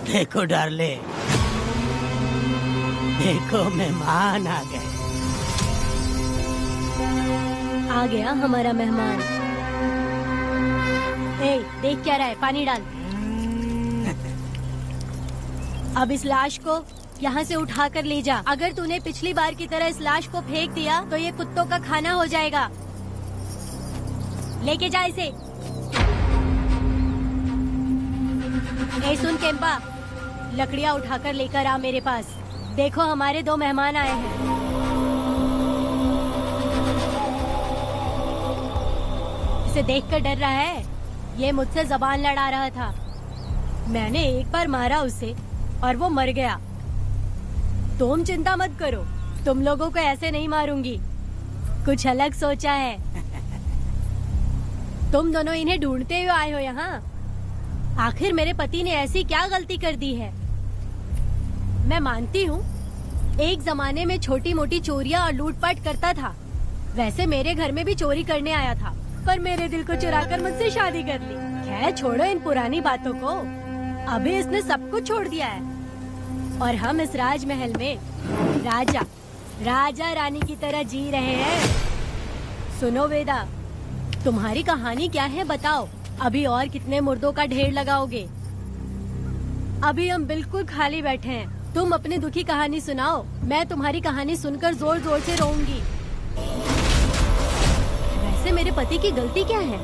देखो डार्ले, देखो मेहमान आ गए। आ गया हमारा मेहमान। ए, देख क्या रहा है, पानी डाल। अब इस लाश को यहाँ से उठा कर ले जा। अगर तूने पिछली बार की तरह इस लाश को फेंक दिया तो ये कुत्तों का खाना हो जाएगा। लेके जा इसे। ए सुन केम्पा, लकड़ियाँ उठाकर लेकर आ मेरे पास। देखो हमारे 2 मेहमान आए हैं। इसे देखकर डर रहा है? ये मुझसे जबान लड़ा रहा था। मैंने एक बार मारा उसे और वो मर गया। तुम चिंता मत करो, तुम लोगों को ऐसे नहीं मारूंगी। कुछ अलग सोचा है। तुम दोनों इन्हें ढूंढते हुए आए हो यहाँ। आखिर मेरे पति ने ऐसी क्या गलती कर दी है? मैं मानती हूँ एक जमाने में छोटी मोटी चोरियाँ और लूटपाट करता था। वैसे मेरे घर में भी चोरी करने आया था, पर मेरे दिल को चुराकर मुझसे शादी कर ली। खैर छोड़ो इन पुरानी बातों को। अभी इसने सब कुछ छोड़ दिया है और हम इस राजमहल में राजा रानी की तरह जी रहे हैं। सुनो वेदा, तुम्हारी कहानी क्या है बताओ। अभी और कितने मुर्दों का ढेर लगाओगे? अभी हम बिल्कुल खाली बैठे हैं। तुम अपनी दुखी कहानी सुनाओ, मैं तुम्हारी कहानी सुनकर जोर जोर से रोऊंगी। वैसे मेरे पति की गलती क्या है?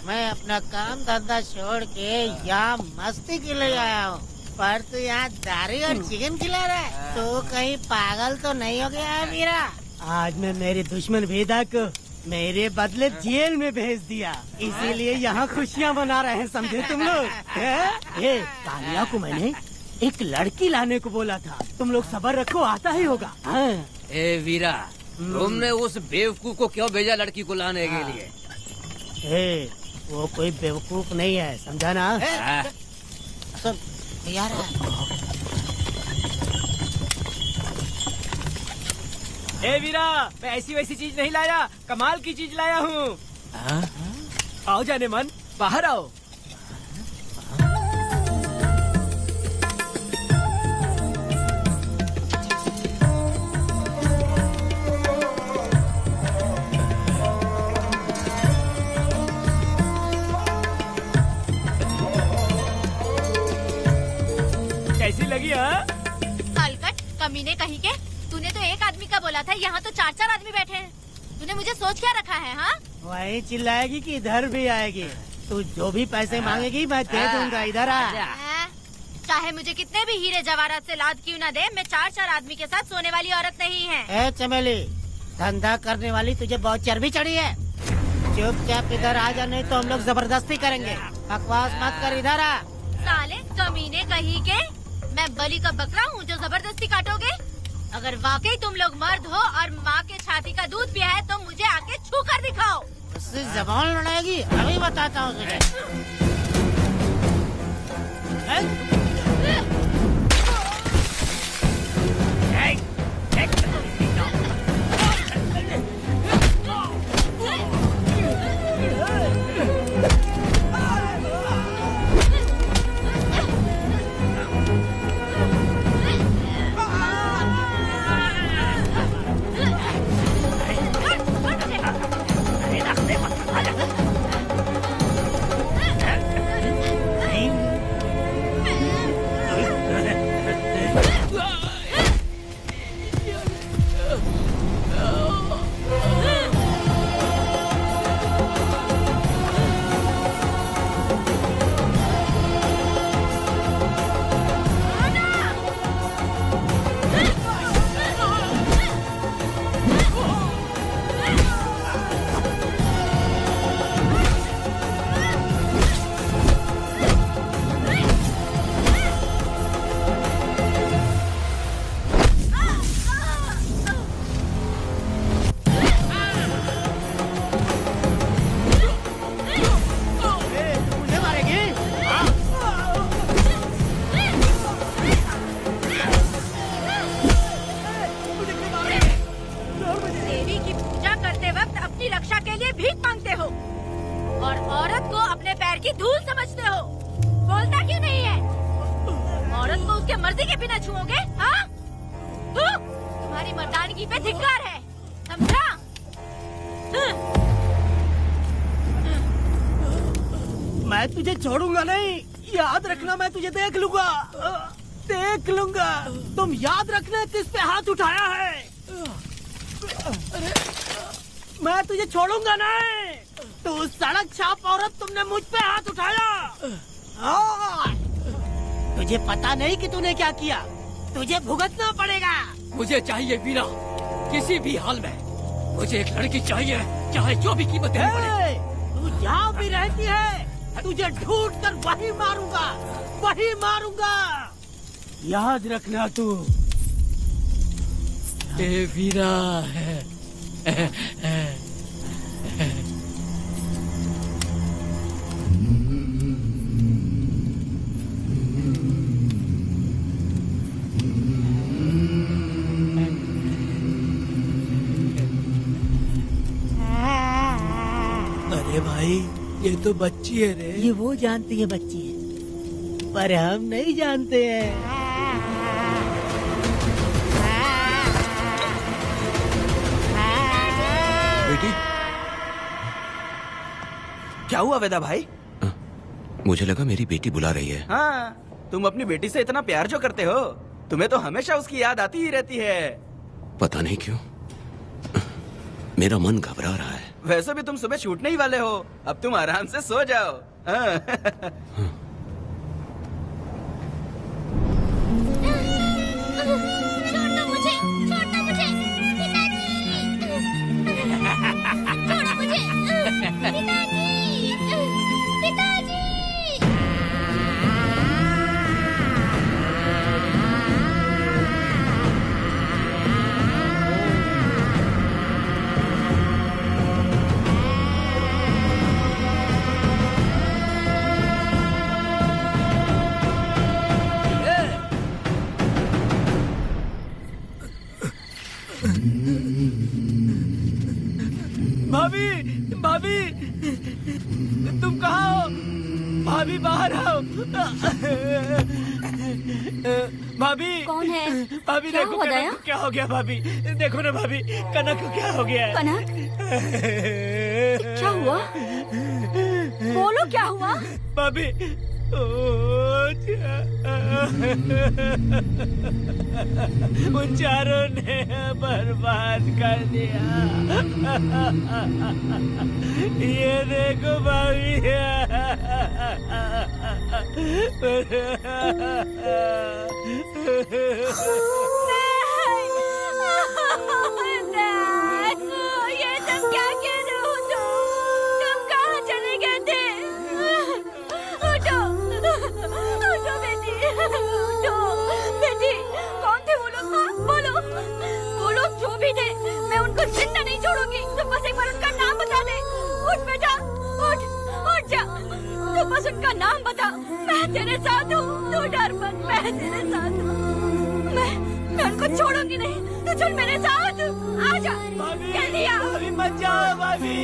मैं अपना काम धंधा छोड़ के यहाँ मस्ती के लिए आया हूँ, पर तू यहाँ दारू और चिकन खिला रहा है। तो कहीं पागल तो नहीं हो गया है मीरा? आज मैं मेरे दुश्मन वेदा को मेरे बदले जेल में भेज दिया, इसीलिए यहाँ खुशियाँ मना रहे हैं, समझे तुम लोग? ये कालिया को मैंने एक लड़की लाने को बोला था, तुम लोग सब्र रखो, आता ही होगा। ए वीरा, तुमने उस बेवकूफ को क्यों भेजा लड़की को लाने के लिए? वो कोई बेवकूफ नहीं है, समझा ना? सब यार ए वीरा, मैं ऐसी वैसी चीज नहीं लाया, कमाल की चीज लाया हूँ। आओ जाने मन, बाहर आओ। कैसी लगी? हलकट कमीने कहीं के, तूने तो एक आदमी का बोला था, यहाँ तो 4-4 आदमी बैठे हैं। तूने मुझे सोच क्या रखा है? हाँ, वही चिल्लाएगी कि इधर भी आएगी। तू जो भी पैसे मांगेगी मैं दे दूंगा। इधर आ। चाहे मुझे कितने भी हीरे जवाहरात से लाद क्यों न दे, मैं 4 आदमी के साथ सोने वाली औरत नहीं है। ए चमेली, धंधा करने वाली तुझे बहुत चर्बी चढ़ी है। चुपचाप इधर आ जा, नहीं तो हम लोग जबरदस्ती करेंगे। बकवास मत कर, इधर आ। साले कमीने कहीं के, मैं बलि का बकरा हूँ जो जबरदस्ती काटोगे? अगर वाकई तुम लोग मर्द हो और माँ के छाती का दूध पिया है तो मुझे आके छू कर दिखाओ। उससे जबान लड़ाएगी, अभी बताता हूँ तुझे। छोड़ूंगा नहीं, याद रखना, मैं तुझे देख लूंगा, देख लूंगा। तुम याद रखना किस पे हाथ उठाया है। मैं तुझे छोड़ूंगा नहीं। तू सड़क छाप औरत, तुमने मुझ पे हाथ उठाया। तुझे पता नहीं कि तूने क्या किया, तुझे भुगतना पड़ेगा। मुझे चाहिए वीरा, किसी भी हाल में मुझे एक लड़की चाहिए, चाहे जो भी कीमत देनी पड़े। तू जहाँ भी रहती है तुझे ढूंढ कर वही मारूंगा, वही मारूंगा। याद रखना तू। ए वीरा है। अरे भाई, ये तो बच्ची है रे। ये वो जानती है बच्ची है, पर हम नहीं जानते हैं। बेटी, क्या हुआ वेदा भाई? मुझे लगा मेरी बेटी बुला रही है। हाँ, तुम अपनी बेटी से इतना प्यार जो करते हो, तुम्हें तो हमेशा उसकी याद आती ही रहती है। पता नहीं क्यों मेरा मन घबरा रहा है। वैसे भी तुम सुबह छूटने ही वाले हो, अब तुम आराम से सो जाओ। छोड़ो मुझे, छोड़ो मुझे, पिताजी, छोड़ो मुझे, पिताजी, पिताजी। भाभी, भाभी, तुम कहाँ हो? भाभी बाहर आओ। भाभी कौन है? भाभी क्या देखो हुआ कनक दया? को क्या हो गया। भाभी देखो ना भाभी, कनक को क्या हो गया है। कनक, क्या हुआ? बोलो क्या हुआ? भाभी उन चारों ने बर्बाद कर दिया। ये देखो भाभी। ये तुम क्या कह रहे हो? तुम कहाँ चले गए थे? उठो, उठो बेटी, उठो। बेटी, कौन थे वो लोग? हाँ, बोलो, वो लोग जो भी थे, मैं उनको जिंदा नहीं छोड़ूंगी। तुम बस एक बार उनका नाम बता दे। उठ बेटा, उठ, उठ जा। तू बस उनका नाम बता। मैं तेरे साथ हूँ, तू डर मत, मैं तेरे साथ हूँ। मैं उनको छोड़ूंगी नहीं। तू चल मेरे साथ, आजा, जल्दी आ। भाभी मत जाओ भाभी।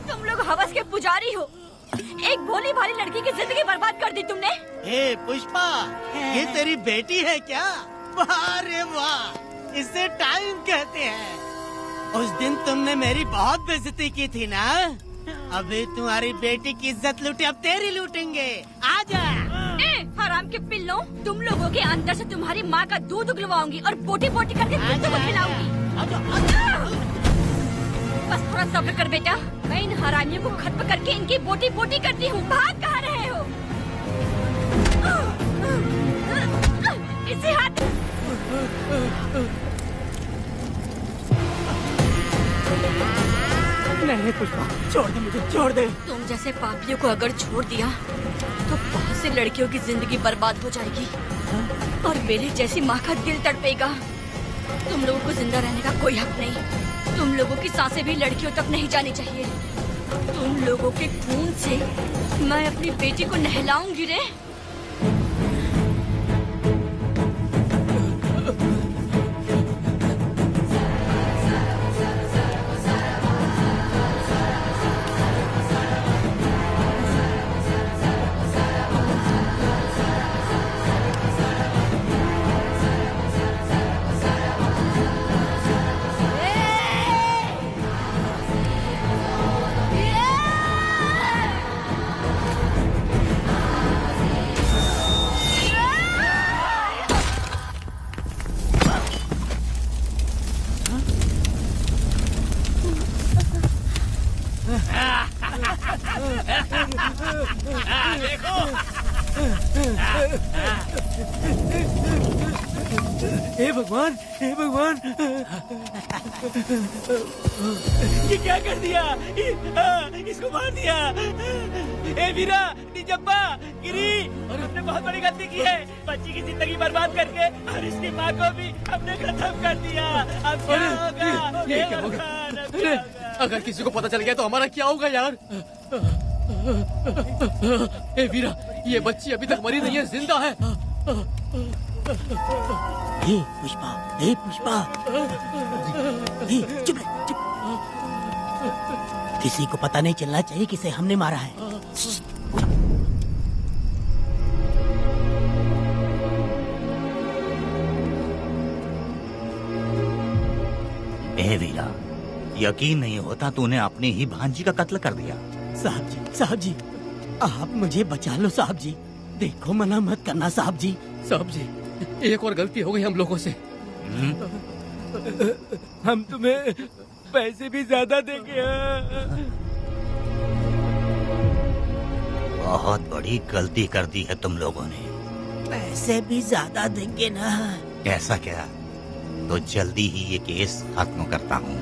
तुम लोग हवस के पुजारी हो। एक भोली भाली लड़की की जिंदगी बर्बाद कर दी तुमने। ए पुष्पा, ये तेरी बेटी है क्या? वाह रे वाह, इसे टाइम कहते हैं। उस दिन तुमने मेरी बहुत बेइज्जती की थी ना? अभी तुम्हारी बेटी की इज्जत लूटी, अब तेरी लूटेंगे। आजा। हराम के पिल्लों, तुम लोगों के अंदर से तुम्हारी माँ का दूध उगलवाऊंगी और बोटी बोटी करके तुमको खिलाऊंगी। बस थोड़ा सब्र कर बेटा, मैं इन हरामियों को खत्म करके इनकी बोटी बोटी करती हूँ। भाग कहाँ रहे हो? इसे हाथ। नहीं पुष्पा, छोड़ दे मुझे, छोड़ दे। तुम जैसे पापियों को अगर छोड़ दिया तो बहुत सी लड़कियों की जिंदगी बर्बाद हो जाएगी और मेरी जैसी माँ का दिल तड़पेगा। तुम लोगों को जिंदा रहने का कोई हक नहीं। तुम लोगों की सांसें भी लड़कियों तक नहीं जानी चाहिए। तुम लोगों के खून से मैं अपनी बेटी को नहलाऊंगी रे। देखो, हे भगवान, हे भगवान, ये क्या कर दिया? इसको मार दिया। हे वीरा, निजब्बा, गिरी, हमने बहुत बड़ी गलती की है। बच्ची की जिंदगी बर्बाद करके और इसकी माँ को भी हमने खत्म कर दिया। अब क्या होगा? ये क्या होगा? अरे, अगर किसी को पता चल गया तो हमारा क्या होगा यार? ए वीरा, ये बच्ची अभी तक मरी नहीं है, जिंदा है। हे पुष्पा, हे पुष्पा, हे चुप रह, चुप। किसी को पता नहीं चलना चाहिए किसे हमने मारा है। ए वीरा, यकीन नहीं होता तूने अपनी ही भांजी का कत्ल कर दिया। साहब जी, आप मुझे बचा लो साहब जी। देखो, मना मत करना साहब जी। साहब जी, एक और गलती हो गई हम लोगों से। हम तुम्हें पैसे भी ज्यादा देंगे। बहुत बड़ी गलती कर दी है तुम लोगों ने। पैसे भी ज्यादा देंगे ना? ऐसा क्या? तो जल्दी ही ये केस खत्म करता हूँ।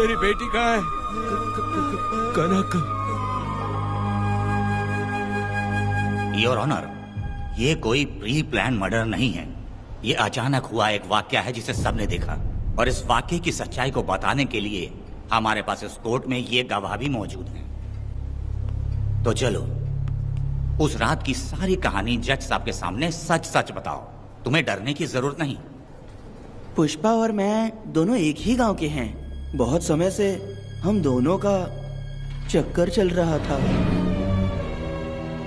मेरी बेटी कहाँ है? कनक। योर ऑनर, ये कोई प्री प्लान मर्डर नहीं है। ये अचानक हुआ एक वाकया है जिसे सबने देखा, और इस वाकये की सच्चाई को बताने के लिए हमारे पास इस कोर्ट में ये गवाह भी मौजूद हैं। तो चलो उस रात की सारी कहानी जज साहब के सामने सच सच बताओ। तुम्हें डरने की जरूरत नहीं। पुष्पा और मैं दोनों एक ही गांव के हैं। बहुत समय से हम दोनों का चक्कर चल रहा था,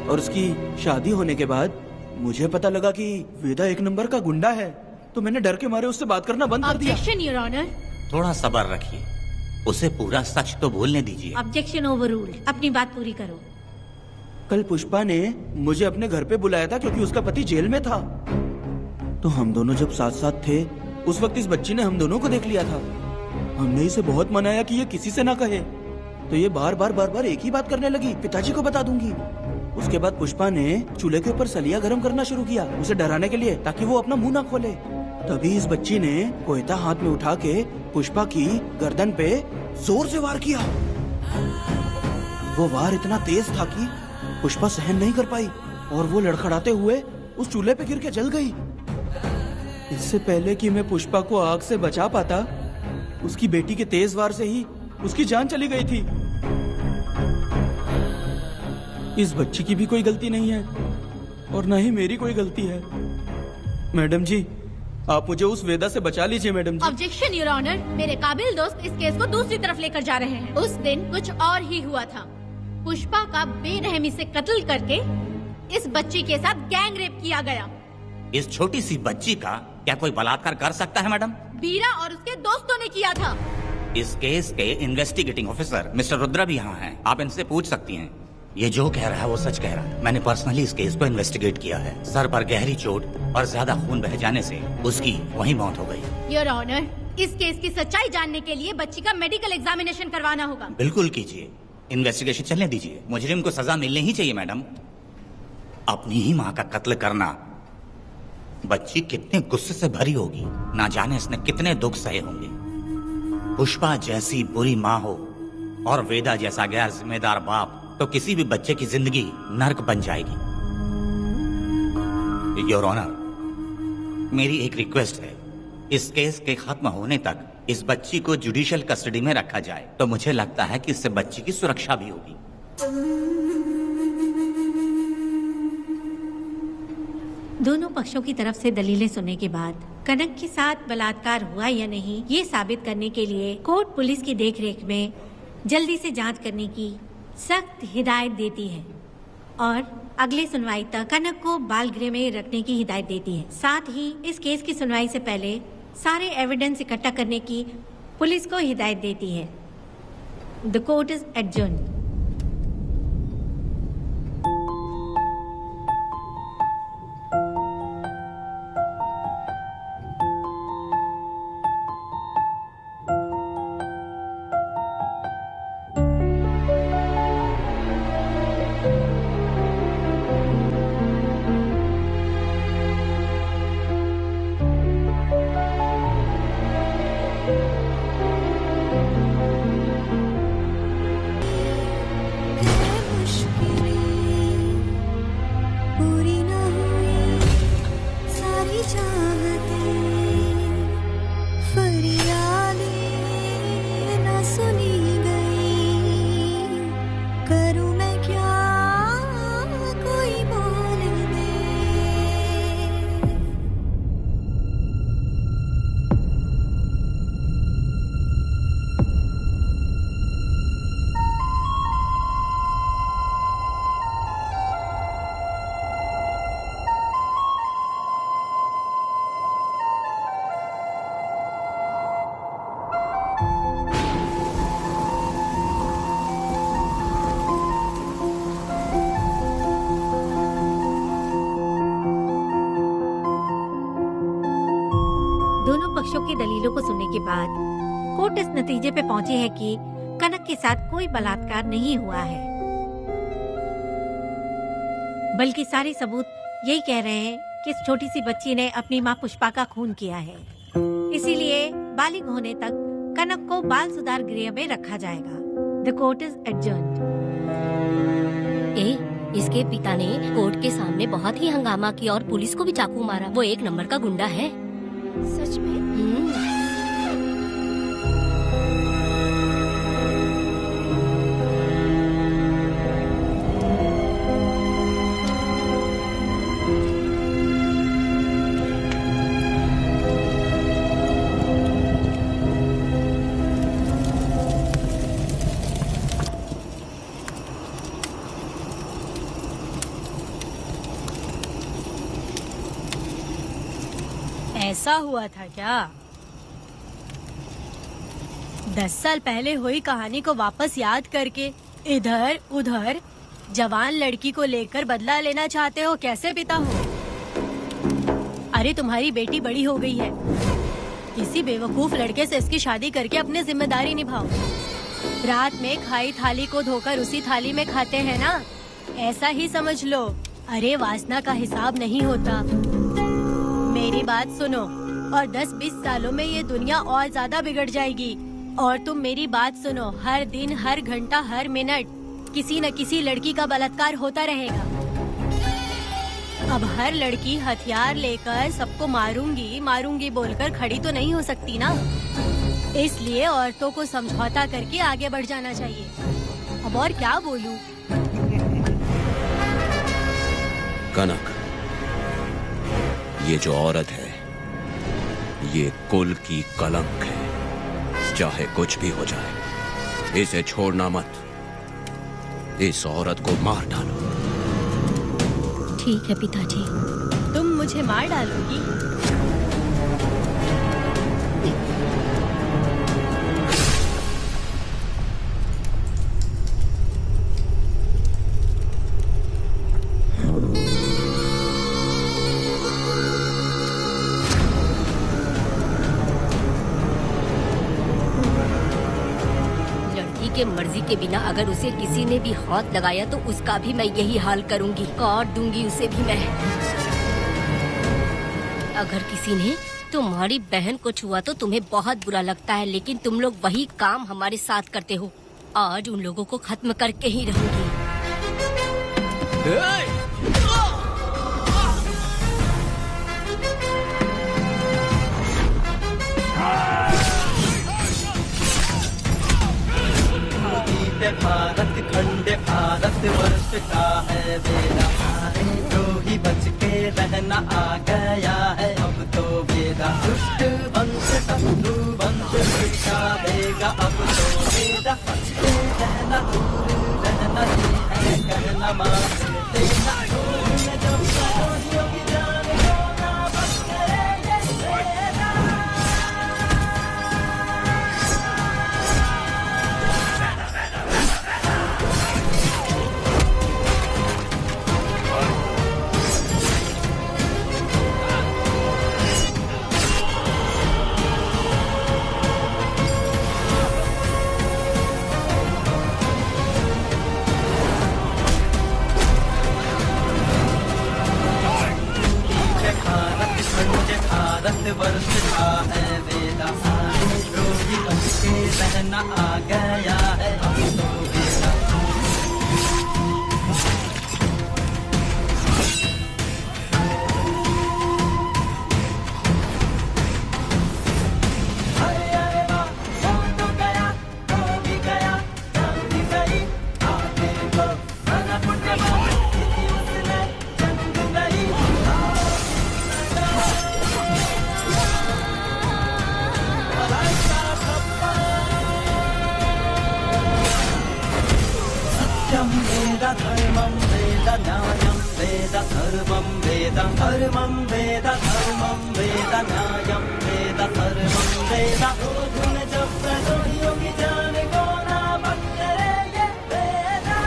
और उसकी शादी होने के बाद मुझे पता लगा कि वेदा एक नंबर का गुंडा है, तो मैंने डर के मारे उससे बात करना बंद कर दिया। Objection your honour. थोड़ा सब्र रखिए, उसे पूरा सच तो बोलने दीजिए। Objection overruled. अपनी बात पूरी करो। कल पुष्पा ने मुझे अपने घर पे बुलाया था क्योंकि उसका पति जेल में था। तो हम दोनों जब साथ साथ थे, उस वक्त इस बच्ची ने हम दोनों को देख लिया था। हमने इसे बहुत मनाया कि ये किसी से ना कहे, तो ये बार बार एक ही बात करने लगी, पिताजी को बता दूंगी। उसके बाद पुष्पा ने चूल्हे के ऊपर सलिया गर्म करना शुरू किया, उसे डराने के लिए, ताकि वो अपना मुंह ना खोले। तभी इस बच्ची ने कोयता हाथ में उठा के पुष्पा की गर्दन पे जोर से वार किया। वो वार इतना तेज था कि पुष्पा सहन नहीं कर पाई, और वो लड़खड़ाते हुए उस चूल्हे पे गिर के जल गई। इससे पहले कि मैं पुष्पा को आग से बचा पाता, उसकी बेटी के तेज वार से ही उसकी जान चली गई थी। इस बच्ची की भी कोई गलती नहीं है, और न ही मेरी कोई गलती है। मैडम जी, आप मुझे उस वेदा से बचा लीजिए madam ji. Objection your honour. मेरे काबिल दोस्त इस केस को दूसरी तरफ लेकर जा रहे हैं। उस दिन कुछ और ही हुआ था। पुष्पा का बेरहमी से कत्ल करके इस बच्ची के साथ गैंग रेप किया गया। इस छोटी सी बच्ची का क्या कोई बलात्कार कर सकता है मैडम? बीरा और उसके दोस्तों ने किया था। इस केस के इन्वेस्टिगेटिंग ऑफिसर मिस्टर रुद्रा भी यहाँ हैं। आप इनसे पूछ सकती हैं। ये जो कह रहा है वो सच कह रहा है। मैंने पर्सनली इस केस को इन्वेस्टिगेट किया है। सर पर गहरी चोट और ज्यादा खून बह जाने से उसकी वहीं मौत हो गई। योर ऑनर, इस केस की सच्चाई जानने के लिए बच्ची का मेडिकल एग्जामिनेशन करवाना होगा। बिल्कुल कीजिए, इन्वेस्टिगेशन चलने दीजिए। मुजरिम को सजा मिलनी ही चाहिए मैडम। अपनी ही माँ का कत्ल करना, बच्ची कितने गुस्से से भरी होगी, ना जाने इसने कितने दुख सहे होंगे। पुष्पा जैसी बुरी माँ हो और वेदा जैसा गैर जिम्मेदार बाप, तो किसी भी बच्चे की जिंदगी नर्क बन जाएगी। योर ऑनर, मेरी एक रिक्वेस्ट है, इस केस के खत्म होने तक इस बच्ची को जुडिशियल कस्टडी में रखा जाए, तो मुझे लगता है कि इससे बच्ची की सुरक्षा भी होगी। दोनों पक्षों की तरफ से दलीलें सुनने के बाद कनक के साथ बलात्कार हुआ या नहीं, ये साबित करने के लिए कोर्ट पुलिस की देखरेख में जल्दी से जांच करने की सख्त हिदायत देती है, और अगले सुनवाई तक कनक को बाल गृह में रखने की हिदायत देती है। साथ ही इस केस की सुनवाई से पहले सारे एविडेंस इकट्ठा करने की पुलिस को हिदायत देती है। The court is adjourned. पक्षों की दलीलों को सुनने के बाद कोर्ट इस नतीजे पे पहुंची है कि कनक के साथ कोई बलात्कार नहीं हुआ है, बल्कि सारे सबूत यही कह रहे हैं कि इस छोटी सी बच्ची ने अपनी माँ पुष्पा का खून किया है। इसीलिए बालिग होने तक कनक को बाल सुधार गृह में रखा जाएगा। The court is adjourned. इसके पिता ने कोर्ट के सामने बहुत ही हंगामा किया और पुलिस को भी चाकू मारा। वो एक नंबर का गुंडा है। सच में? ऐसा हुआ था क्या? 10 साल पहले हुई कहानी को वापस याद करके इधर उधर जवान लड़की को लेकर बदला लेना चाहते हो? कैसे पिता हो? अरे तुम्हारी बेटी बड़ी हो गई है। किसी बेवकूफ लड़के से इसकी शादी करके अपनी जिम्मेदारी निभाओ। रात में खाई थाली को धोकर उसी थाली में खाते हैं ना, ऐसा ही समझ लो। अरे वासना का हिसाब नहीं होता। मेरी बात सुनो, और 10-20 सालों में ये दुनिया और ज्यादा बिगड़ जाएगी। और तुम मेरी बात सुनो, हर दिन, हर घंटा, हर मिनट किसी न किसी लड़की का बलात्कार होता रहेगा। अब हर लड़की हथियार लेकर सबको मारूंगी मारूंगी बोलकर खड़ी तो नहीं हो सकती ना। इसलिए औरतों को समझौता करके आगे बढ़ जाना चाहिए। अब और क्या बोलूं? कनक, ये जो औरत है, ये कुल की कलंक है। चाहे कुछ भी हो जाए, इसे छोड़ना मत। इस औरत को मार डालो। ठीक है पिताजी। तुम मुझे मार डालोगी? के मर्जी के बिना अगर उसे किसी ने भी हाथ लगाया तो उसका भी मैं यही हाल करूंगी। काट दूंगी उसे भी मैं। अगर किसी ने तुम्हारी बहन को छुआ तो तुम्हें बहुत बुरा लगता है, लेकिन तुम लोग वही काम हमारे साथ करते हो। आज उन लोगों को खत्म करके ही रहूंगी। भारत खंड भारत वर्ष का है बेड़ा, जो ही बच के रहना आ गया है अब तो बेड़ा। दुष्ट वंश शत्रु वंश मिटा देगा अब तो बेड़ा। बच के रहना, दूर रहना है कहना, मान देना जब सरोजियों की जान को ना बच गए ये बेड़ा। भारत वर्ष का है वेदा, जो ही बच के रहना आ गया है अब तो बेड़ा। अरे अरे वाह, हो तो गया, हो भी गया, जान भी गई, आगे को बना पुण्यवान, उसने जंग गई। सत्यम वेद धर्मम वेद न्यायम वेद सर्वम वेद, धर्मम वेद धर्मम वेद न्यायम वेद सर्वम वेद। धुन जब प्रजोड़ियों की जान को ना बंदे ये वेदा।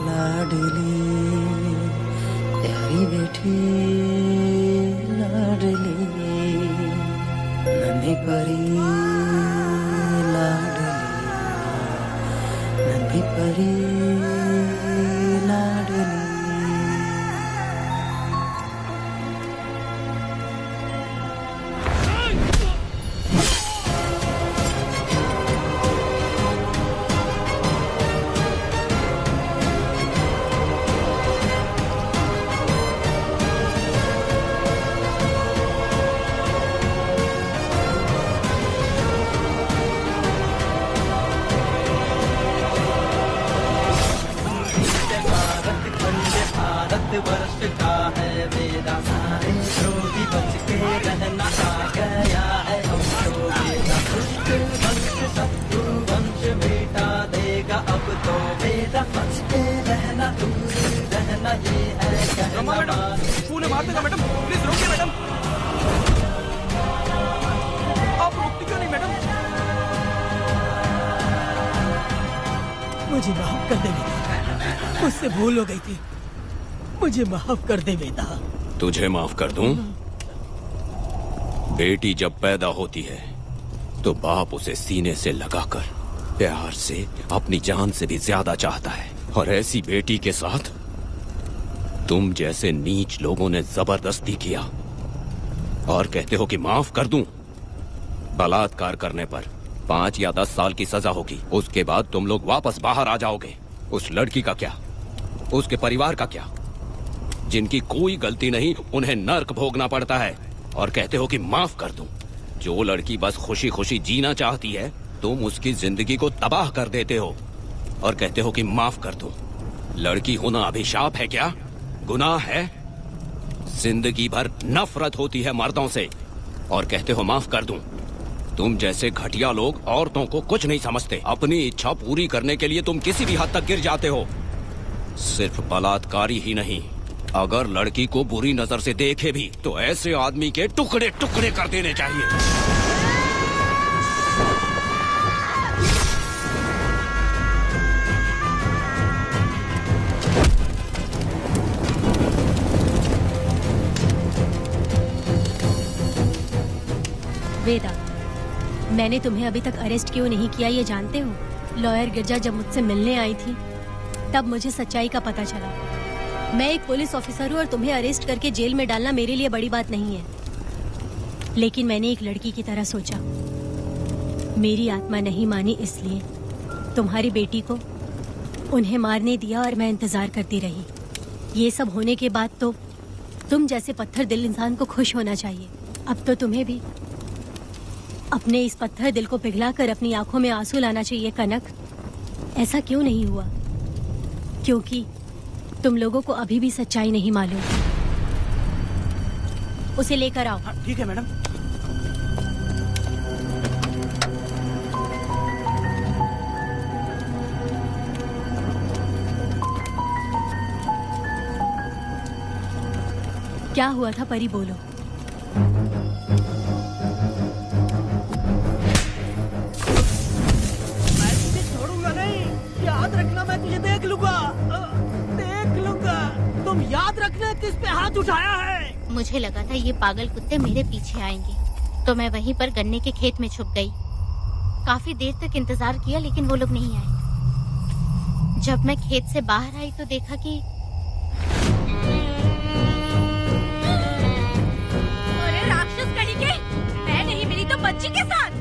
लाडली प्यारी बेटी लाडली नन्ही परी लाडली नन्ही परी लाडली। वर्ष का है वेदा सारे द्रोही बच के रहना आ गया है हमको वेदा दुष्ट वंश शत्रु वंश बेटा देगा अब तो वेदा बच के रहना दूर रहना ये है कहना। फूल मार देगा मैडम, प्लीज रोकिए मैडम। आप रोकती क्यों नहीं मैडम? मुझे माफ कर दे बेटा, मुझसे भूल हो गई थी, मुझे माफ कर दे बेटा। तुझे माफ कर दूं? बेटी जब पैदा होती है तो बाप उसे सीने से लगाकर प्यार से अपनी जान से भी ज्यादा चाहता है, और ऐसी बेटी के साथ तुम जैसे नीच लोगों ने जबरदस्ती किया और कहते हो कि माफ कर दूं। बलात्कार करने पर 5 या 10 साल की सजा होगी, उसके बाद तुम लोग वापस बाहर आ जाओगे। उस लड़की का क्या, उसके परिवार का क्या? जिनकी कोई गलती नहीं उन्हें नर्क भोगना पड़ता है, और कहते हो कि माफ कर दूं। जो लड़की बस खुशी खुशी जीना चाहती है तुम उसकी जिंदगी को तबाह कर देते हो और कहते हो कि माफ कर दूं। लड़की होना अभिशाप है क्या, गुनाह है? जिंदगी भर नफरत होती है मर्दों से और कहते हो माफ कर दूं। तुम जैसे घटिया लोग औरतों को कुछ नहीं समझते। अपनी इच्छा पूरी करने के लिए तुम किसी भी हद तक गिर जाते हो। सिर्फ बलात्कारी ही नहीं, अगर लड़की को बुरी नजर से देखे भी तो ऐसे आदमी के टुकड़े टुकड़े कर देने चाहिए। वेदा, मैंने तुम्हें अभी तक अरेस्ट क्यों नहीं किया ये जानते हो? लॉयर गिरजा जब मुझसे मिलने आई थी तब मुझे सच्चाई का पता चला। मैं एक पुलिस ऑफिसर हूँ और तुम्हें अरेस्ट करके जेल में डालना मेरे लिए बड़ी बात नहीं है, लेकिन मैंने एक लड़की की तरह सोचा। मेरी आत्मा नहीं मानी, इसलिए तुम्हारी बेटी को उन्हें मारने दिया और मैं इंतजार करती रही। ये सब होने के बाद तो तुम जैसे पत्थर दिल इंसान को खुश होना चाहिए। अब तो तुम्हें भी अपने इस पत्थर दिल को पिघलाकर अपनी आंखों में आंसू लाना चाहिए। कनक, ऐसा क्यों नहीं हुआ? क्योंकि तुम लोगों को अभी भी सच्चाई नहीं मालूम। उसे लेकर आओ। ठीक है मैडम। क्या हुआ था परी, बोलो। मैं तुझे छोड़ूंगा नहीं, याद रखना, मैं तुझे देख लूंगा, देख लूंगा। तुम याद रखना किस पे हाथ उठाया है। मुझे लगा था ये पागल कुत्ते मेरे पीछे आएंगे, तो मैं वहीं पर गन्ने के खेत में छुप गई। काफी देर तक इंतजार किया लेकिन वो लोग नहीं आए। जब मैं खेत से बाहर आई तो देखा कि अरे राक्षस कणिके, मैं नहीं मिली तो बच्ची के साथ।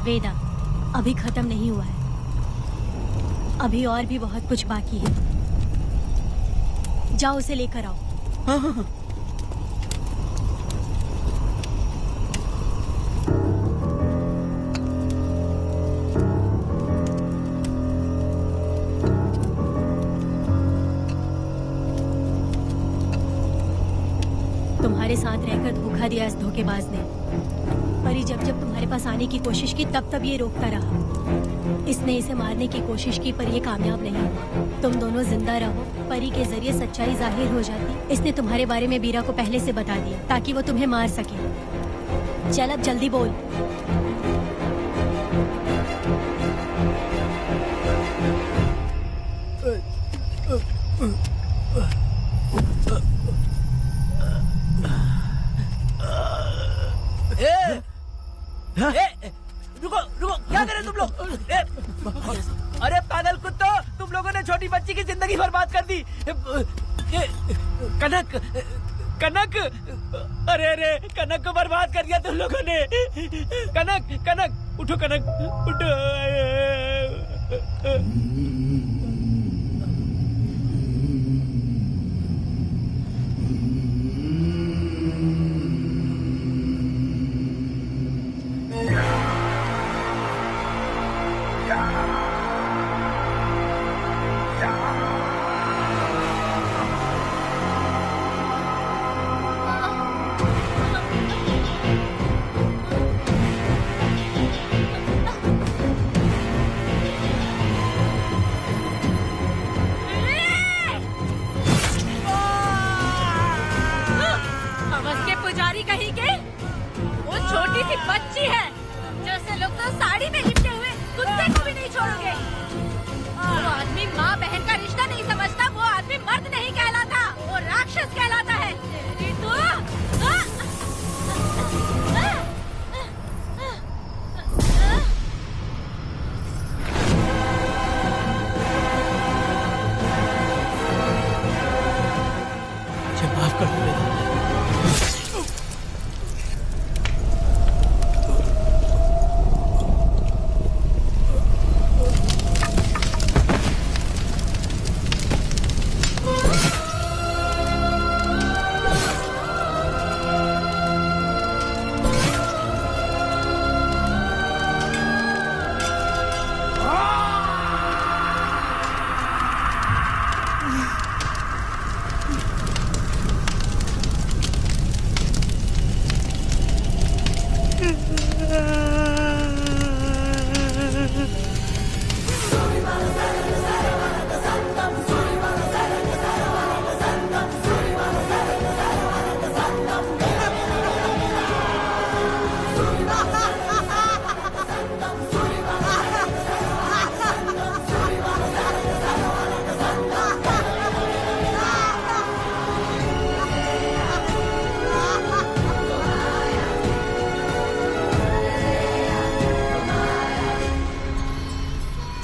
वेदा, अभी खत्म नहीं हुआ है, अभी और भी बहुत कुछ बाकी है। जाओ उसे लेकर आओ। हाँ हाँ हाँ। तुम्हारे साथ रहकर धोखा दिया इस धोखेबाज ने। परी जब जब तुम्हारे पास आने की कोशिश की तब तब ये रोकता रहा। इसने इसे मारने की कोशिश की पर ये कामयाब नहीं हुआ। तुम दोनों जिंदा रहो, परी के जरिए सच्चाई जाहिर हो जाती। इसने तुम्हारे बारे में बीरा को पहले से बता दिया ताकि वो तुम्हें मार सके। चल अब जल्दी बोल। रुको रुको, क्या करे तुम लोग? अरे पागल कुत्तो, तुम लोगों ने छोटी बच्ची की जिंदगी बर्बाद कर दी। कनक कनक, अरे अरे कनक को बर्बाद कर दिया तुम लोगों ने। कनक कनक उठो, कनक उठो।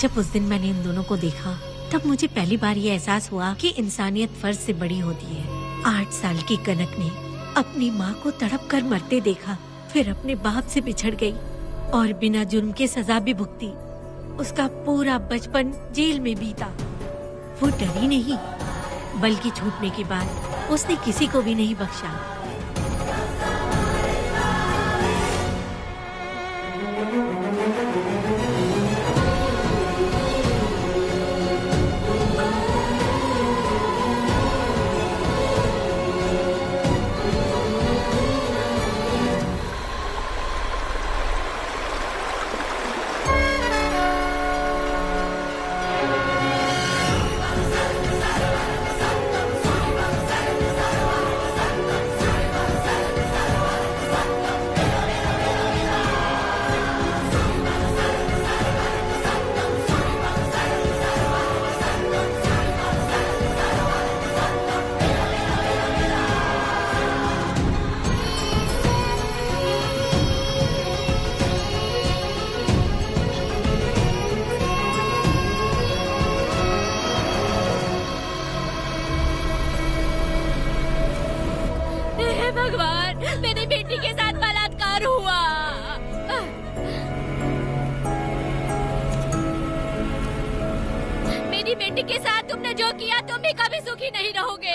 जब उस दिन मैंने इन दोनों को देखा तब मुझे पहली बार ये एहसास हुआ कि इंसानियत फर्ज से बड़ी होती है। 8 साल की कनक ने अपनी माँ को तड़प कर मरते देखा, फिर अपने बाप से बिछड़ गई और बिना जुर्म के सजा भी भुगती। उसका पूरा बचपन जेल में बीता। वो डरी नहीं, बल्कि छूटने के बाद उसने किसी को भी नहीं बख्शा। बेटी के साथ तुमने जो किया तुम भी कभी सुखी नहीं रहोगे।